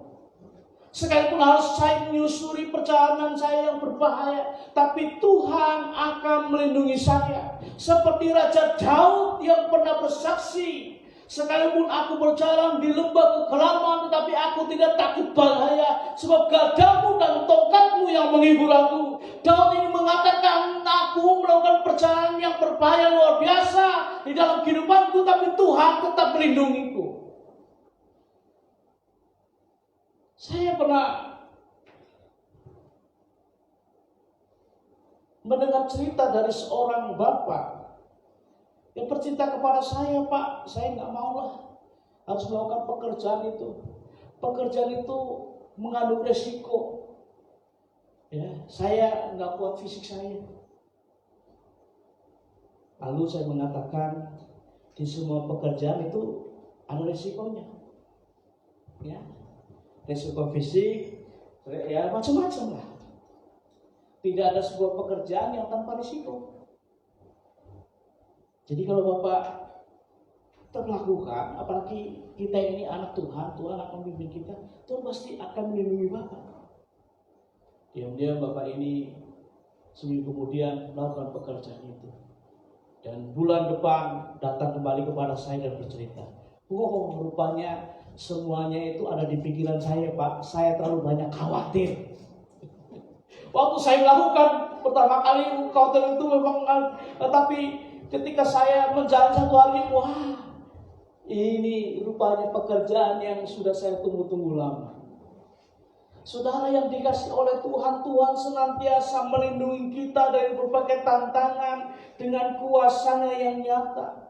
Sekalipun harus saya menyusuri perjalanan saya yang berbahaya, tapi Tuhan akan melindungi saya. Seperti Raja Daud yang pernah bersaksi, sekalipun aku berjalan di lembah kekelaman, tetapi aku tidak takut bahaya, sebab gadamu dan tongkatmu yang menghibur aku. Daud ini mengatakan, aku melakukan perjalanan yang berbahaya luar biasa di dalam kehidupanku, tapi Tuhan tetap melindungiku. Saya pernah mendengar cerita dari seorang bapak yang bercerita kepada saya, Pak, saya nggak maulah harus melakukan pekerjaan itu. Pekerjaan itu mengandung resiko. Ya, saya nggak kuat fisik saya. Lalu saya mengatakan, di semua pekerjaan itu ada resikonya. Ya, resiko fisik, ya macam-macam lah. Tidak ada sebuah pekerjaan yang tanpa risiko. Jadi kalau Bapak kita melakukan, apalagi kita ini anak Tuhan, Tuhan akan membimbing kita, Tuhan pasti akan melindungi Bapak. Diam-diam Bapak ini seminggu kemudian melakukan pekerjaan itu. Dan bulan depan datang kembali kepada saya dan bercerita, "Oh, rupanya semuanya itu ada di pikiran saya, Pak. Saya terlalu banyak khawatir." Waktu saya melakukan pertama kali khawatir itu memang, tapi ketika saya menjalani satu hari, wah, ini rupanya pekerjaan yang sudah saya tunggu-tunggu lama. Saudara yang dikasih oleh Tuhan, Tuhan senantiasa melindungi kita dari berbagai tantangan dengan kuasa-Nya yang nyata.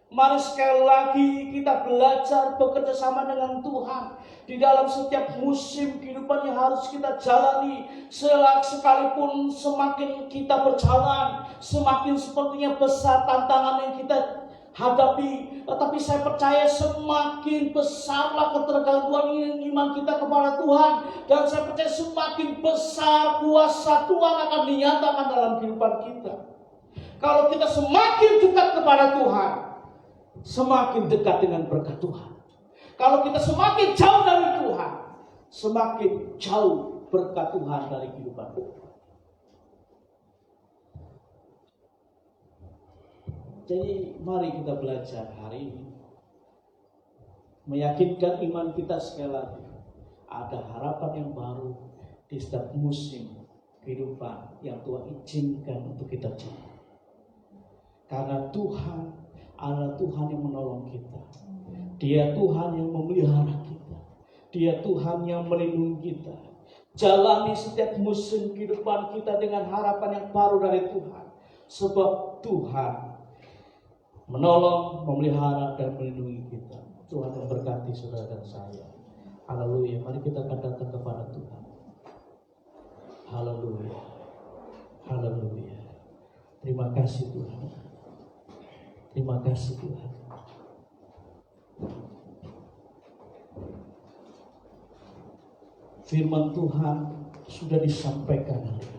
Mari sekali lagi kita belajar bekerja sama dengan Tuhan di dalam setiap musim kehidupan yang harus kita jalani. Sekalipun semakin kita berjalan, semakin sepertinya besar tantangan yang kita hadapi, tetapi saya percaya semakin besarlah ketergantungan iman kita kepada Tuhan, dan saya percaya semakin besar kuasa Tuhan akan dinyatakan dalam kehidupan kita. Kalau kita semakin dekat kepada Tuhan, semakin dekat dengan berkat Tuhan. Kalau kita semakin jauh dari Tuhan, semakin jauh berkat Tuhan dari kehidupan kita. Jadi mari kita belajar hari ini, meyakinkan iman kita sekali lagi. Ada harapan yang baru di setiap musim kehidupan yang Tuhan izinkan untuk kita jalani. Karena Tuhan adalah Tuhan yang menolong kita. Dia Tuhan yang memelihara kita. Dia Tuhan yang melindungi kita. Jalani setiap musim kehidupan kita dengan harapan yang baru dari Tuhan. Sebab Tuhan menolong, memelihara, dan melindungi kita. Tuhan memberkati saudara dan saya. Haleluya. Mari kita akan datang kepada Tuhan. Haleluya. Haleluya. Terima kasih Tuhan. Terima kasih Tuhan. Firman Tuhan sudah disampaikan hari ini.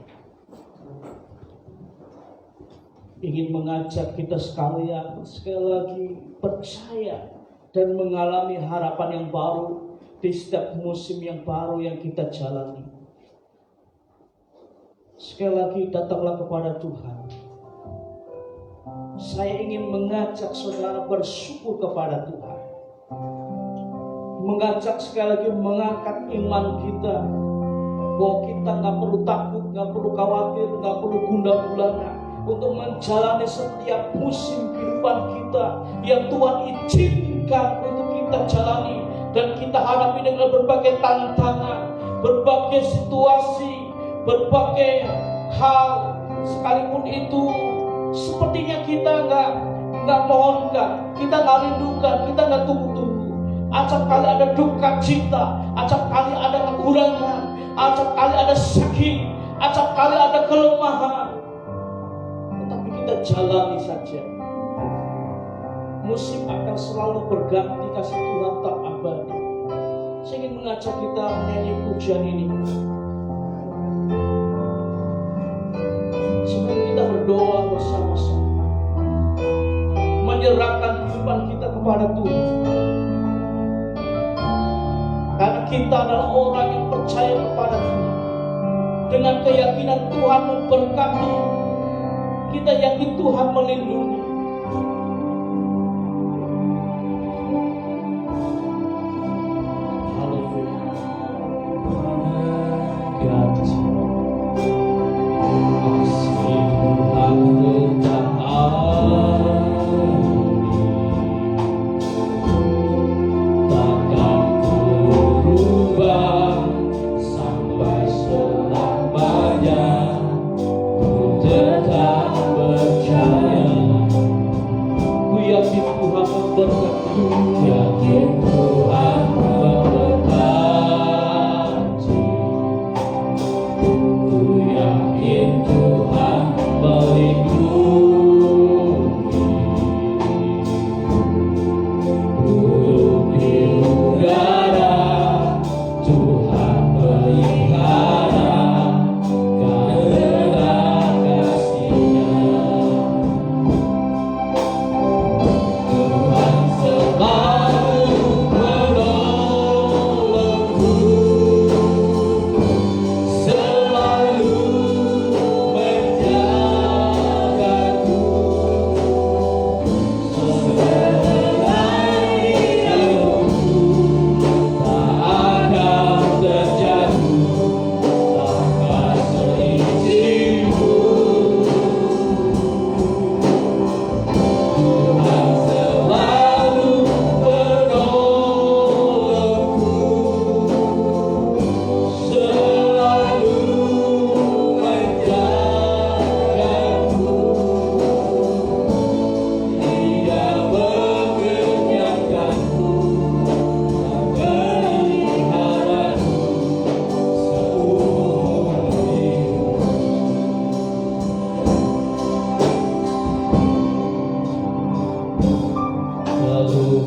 Ingin mengajak kita sekalian sekali lagi percaya dan mengalami harapan yang baru di setiap musim yang baru yang kita jalani. Sekali lagi datanglah kepada Tuhan. Saya ingin mengajak saudara bersyukur kepada Tuhan. Mengajak sekali lagi mengangkat iman kita, bahwa kita gak perlu takut, gak perlu khawatir, gak perlu gundah gulana untuk menjalani setiap musim kehidupan kita yang Tuhan izinkan untuk kita jalani dan kita hadapi dengan berbagai tantangan, berbagai situasi, berbagai hal. Sekalipun itu sepertinya kita nggak mohonkan, kita nggak rindukan, kita nggak tunggu-tunggu. Acap kali ada duka cita, acap kali ada kekurangan, acap kali ada sakit, acap kali ada kelemahan. Tetapi kita jalani saja. Musim akan selalu berganti, kasih Tuhan tak abadi. Saya ingin mengajak kita menyanyi pujian ini. Sebelum kita berdoa bersama-sama, menyerahkan kehidupan kita kepada Tuhan. Karena kita adalah orang yang percaya kepada Tuhan. Dengan keyakinan Tuhan memberkati, kita yakin Tuhan melindungi. Tuhan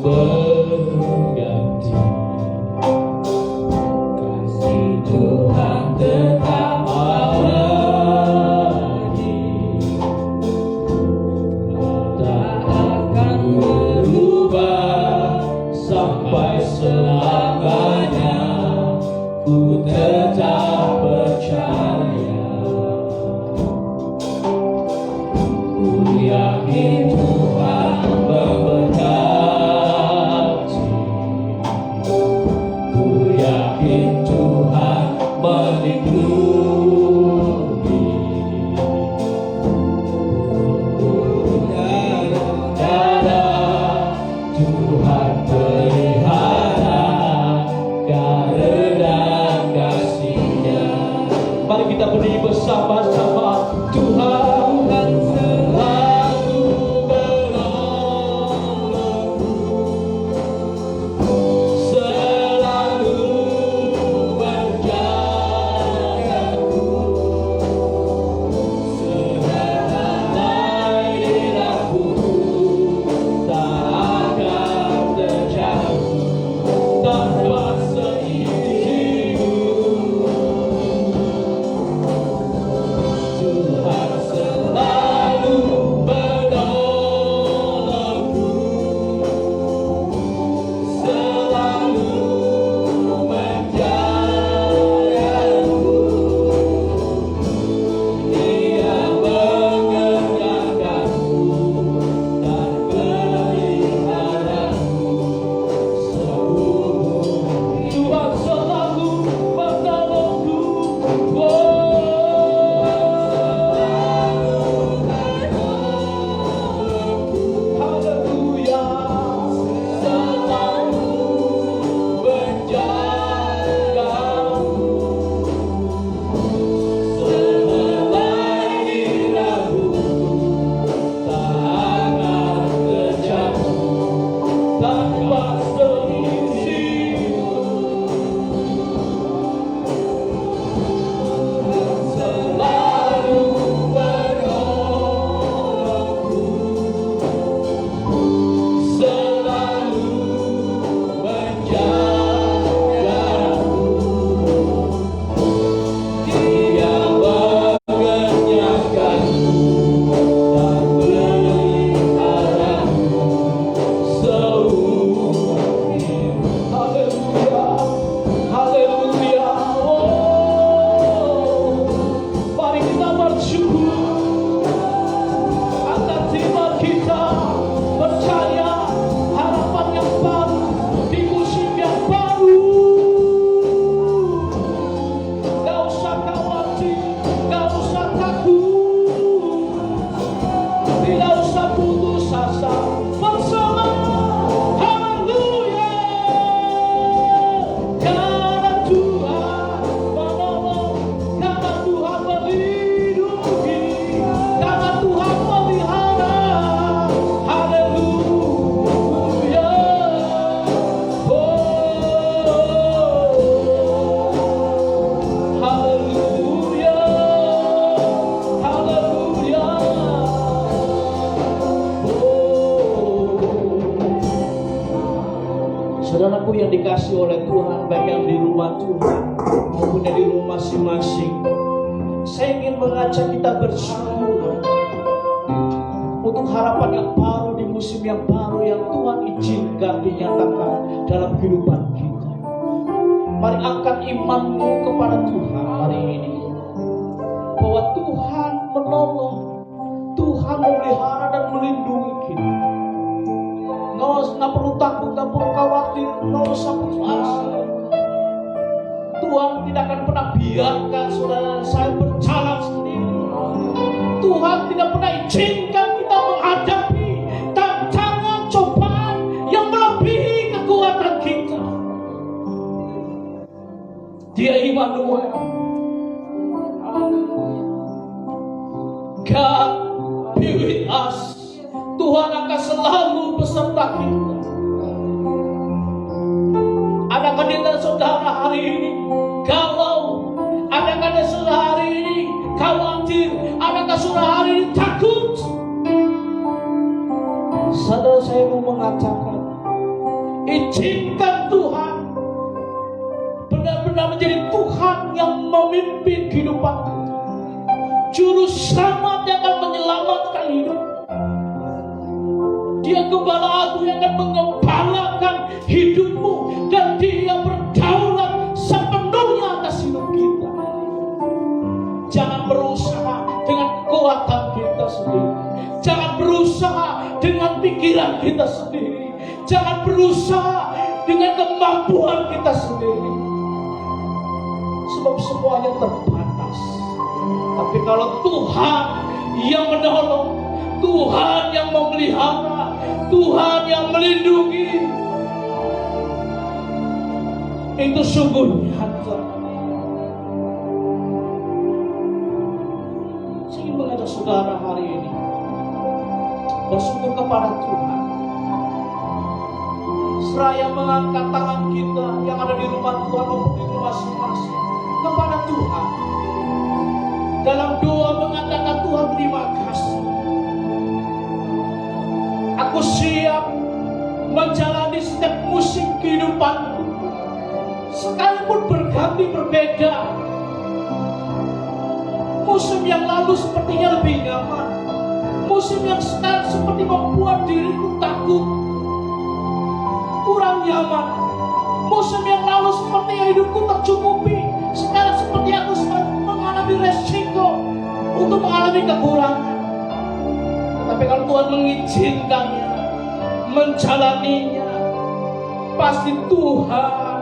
berganti. Kasih Tuhan tetap abadi, tak akan berubah sampai selamanya. Ku tetap percaya, ku yakin Tuhan memberkati, ku yakin Tuhan melindungi. Dada Tuhan pelihara karena kasih-Nya. Mari kita berdiri bersama-sama. Tuhan selalu menolongku, selalu menjagaku, sehelai diraku tak akan terjatuh tanpa seizinku. Tuhan selalu menolongku, selalu menjagaku. Dia mengerjakanku dan peliharaku seumur. Tuhan selalu menolongku. Haleluya, selalu menjagaku, sehelai diraku tak akan terjatuh tanpa seizinku. Selalu menolongku, selalu menjagaku. Dia mengerjakanku dan peliharaku seumur hidup. Haleluya, haleluya. Mari kita bersyukur atas iman kita, percaya harapan yang baru di musim yang baru. Gak usah khawatir, gak usah takut, tidak usah putus asa, bersama. Haleluya, karena Tuhan menolong, karena Tuhan melindungi, karena Tuhan melihara. Haleluya, haleluya, haleluya. Saudaraku yang dikasih oleh Tuhan, baik yang di rumah Tuhan maupun yang di rumah masing-masing, saya ingin mengajak kita bersyukur untuk harapan yang baru di musim yang baru yang Tuhan izinkan dinyatakan dalam kehidupan kita. Mari angkat imanmu kepada Tuhan hari ini, bahwa Tuhan menolong, Tuhan memelihara dan melindungi kita. Nggak perlu takut, nggak perlu khawatir, nggak usah putus asa. Tuhan tidak akan pernah biarkan saudara saya berjalan sendiri. Tuhan tidak pernah izinkan kita menghadapi tantangan cobaan yang melebihi kekuatan kita. Dia Immanuel, God be with us. Tuhan akan selalu beserta kita. Adakah di antara saudara hari ini galau? Adakah di saudara hari ini khawatir? Adakah saudara hari ini takut? Saudara, saya mau mengatakan Izinkan Tuhan benar-benar menjadi Tuhan yang memimpin kehidupanku. Juru selamat yang akan menyelamatkan hidup. Dia gembala aku yang akan mengembalakan hidupmu, dan Dia berdaulat sepenuhnya atas hidup kita. Jangan berusaha dengan kekuatan kita sendiri. Jangan berusaha dengan pikiran kita sendiri. Jangan berusaha dengan kemampuan kita sendiri. Sebab semuanya terbatas. Tapi kalau Tuhan yang menolong, Tuhan yang memelihara, Tuhan yang melindungi, itu sungguh nyata. Saya ingin mengajak saudara hari ini bersyukur kepada Tuhan. Seraya mengangkat tangan kita yang ada di rumah Tuhan maupun di rumah masing-masing kepada Tuhan, dalam doa mengatakan, Tuhan terima kasih. Aku siap menjalani setiap musim kehidupanku, sekalipun berganti berbeda. Musim yang lalu sepertinya lebih nyaman, musim yang sekarang seperti membuat diriku takut, kurang nyaman. Musim yang lalu seperti hidupku tercukupi, sekarang seperti aku mengalami resiko untuk mengalami kekurangan. Tetapi kalau Tuhan mengizinkannya, menjalaninya, pasti Tuhan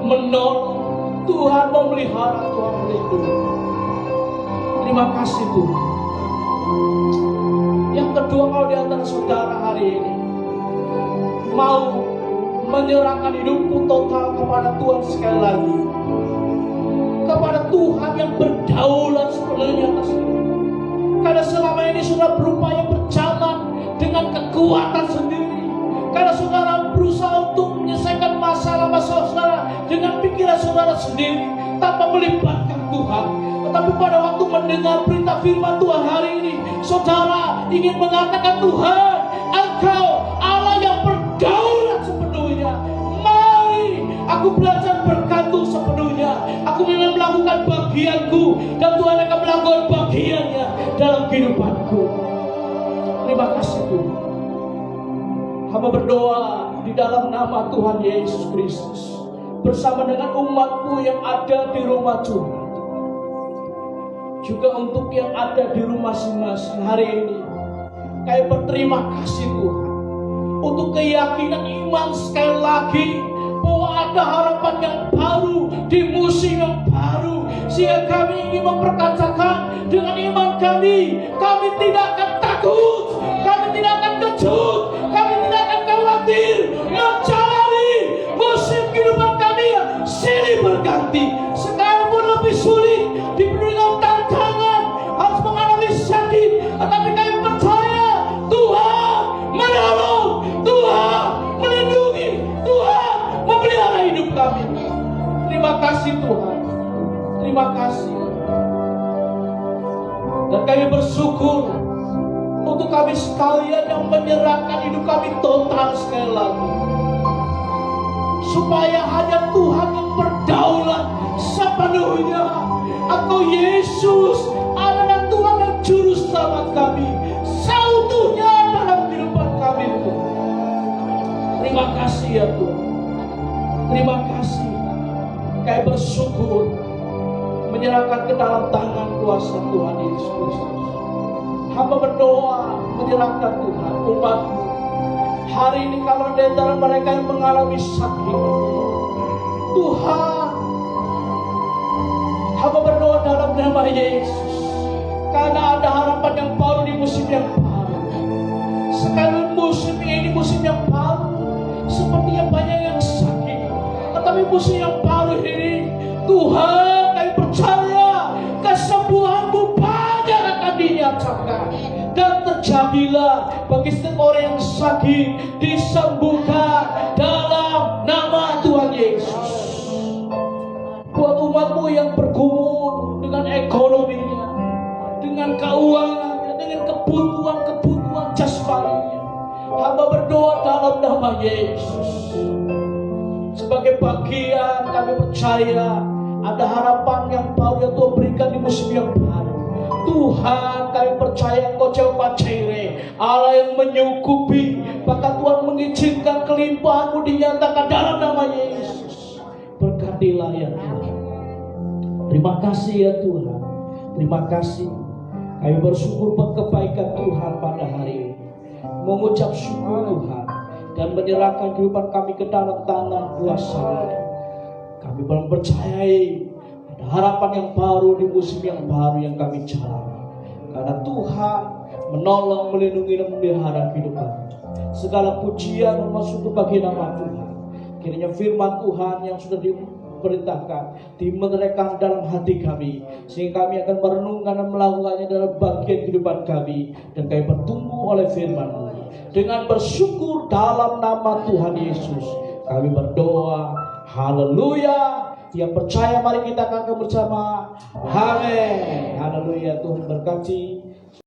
menolong, Tuhan memelihara, Tuhan melindungi. Terima kasih Tuhan. Yang kedua, kalau di antara saudara hari ini mau menyerahkan hidupku total kepada Tuhan sekali lagi, kepada Tuhan yang berdaulat sepenuhnya atas hidup. Karena selama ini saudara berupaya berjalan dengan kekuatan sendiri. Karena saudara berusaha untuk menyelesaikan masalah saudara dengan pikiran saudara sendiri tanpa melibatkan Tuhan. Tetapi pada waktu mendengar berita firman Tuhan hari ini, saudara ingin mengatakan, Tuhan, Engkau Allah yang berdaulat sepenuhnya. Mari aku belajar bergantung sepenuhnya. Aku memang melakukan bagianku, dan Tuhan akan melakukan bagiannya dalam kehidupanku. Terima kasih Tuhan. Hamba berdoa di dalam nama Tuhan Yesus Kristus, bersama dengan umatmu yang ada di rumah Tuhan, juga untuk yang ada di rumah masing-masing hari ini. Kami berterima kasih Tuhan untuk keyakinan iman sekali lagi bahwa ada harapan yang baru di musim yang baru, sehingga kami ingin memperkatakan dengan iman kami tidak akan takut, kami tidak akan kecut, kami tidak akan khawatir menjalani musim kehidupan kami yang silih berganti. Sekalipun lebih sulit, dipenuhi dengan tantangan, harus mengalami sakit, tetapi kami percaya Tuhan menolong, Tuhan melindungi, Tuhan memelihara hidup kami. Terima kasih Tuhan, terima kasih. Dan kami bersyukur untuk kami sekalian yang menyerahkan hidup kami total sekali lagi, supaya hanya Tuhan yang berdaulat sepenuhnya. Engkau Yesus adalah Tuhan dan Juru Selamat kami seutuhnya dalam kehidupan kami Tuhan. Terima kasih ya Tuhan, terima kasih. Kami bersyukur menyerahkan ke dalam tangan kuasa Tuhan Yesus Kristus. Hamba berdoa menyerahkan Tuhan umat-Mu hari ini, kalau di antara mereka yang mengalami sakit, Tuhan, hamba berdoa dalam nama Yesus, karena ada harapan yang baru di musim yang baru. Sekarang musim ini musim yang baru, sepertinya banyak yang sakit, tetapi musim yang baru ini Tuhan, kami percaya kesembuhan-Mu banyak akan dinyatakan. Dan terjadilah bagi setiap orang yang sakit disembuhkan dalam nama Tuhan Yesus. Buat umat-Mu yang bergumul dengan ekonominya, dengan keuangannya, dengan kebutuhan-kebutuhan jasmaninya, hamba berdoa dalam nama Yesus. bagian, kami percaya ada harapan yang baru yang Tuhan berikan di musim yang baru. Tuhan, kami percaya Engkau Jehovah Jireh, Allah yang menyukupi, bahkan Tuhan mengizinkan kelimpahan-Mu dinyatakan dalam nama Yesus. Berkatilah ya Tuhan. Terima kasih ya Tuhan. Terima kasih. Kami bersyukur buat kebaikan Tuhan pada hari ini. Mengucap syukur Tuhan dan menyerahkan kehidupan kami ke dalam tangan kuasa-Mu. Kami mempercayai ada harapan yang baru di musim yang baru yang kami jalani. Karena Tuhan menolong, melindungi dan memelihara kehidupan. Segala pujian masuk bagi nama Tuhan. Kiranya firman Tuhan yang sudah diperintahkan dimeteraikan dalam hati kami, sehingga kami akan merenungkan dan melakukannya dalam bagian kehidupan kami, dan kami bertumbuh oleh firman-Mu. Dengan bersyukur dalam nama Tuhan Yesus kami berdoa. Haleluya. Yang percaya mari kita katakan bersama, amin. Haleluya. Tuhan berkati.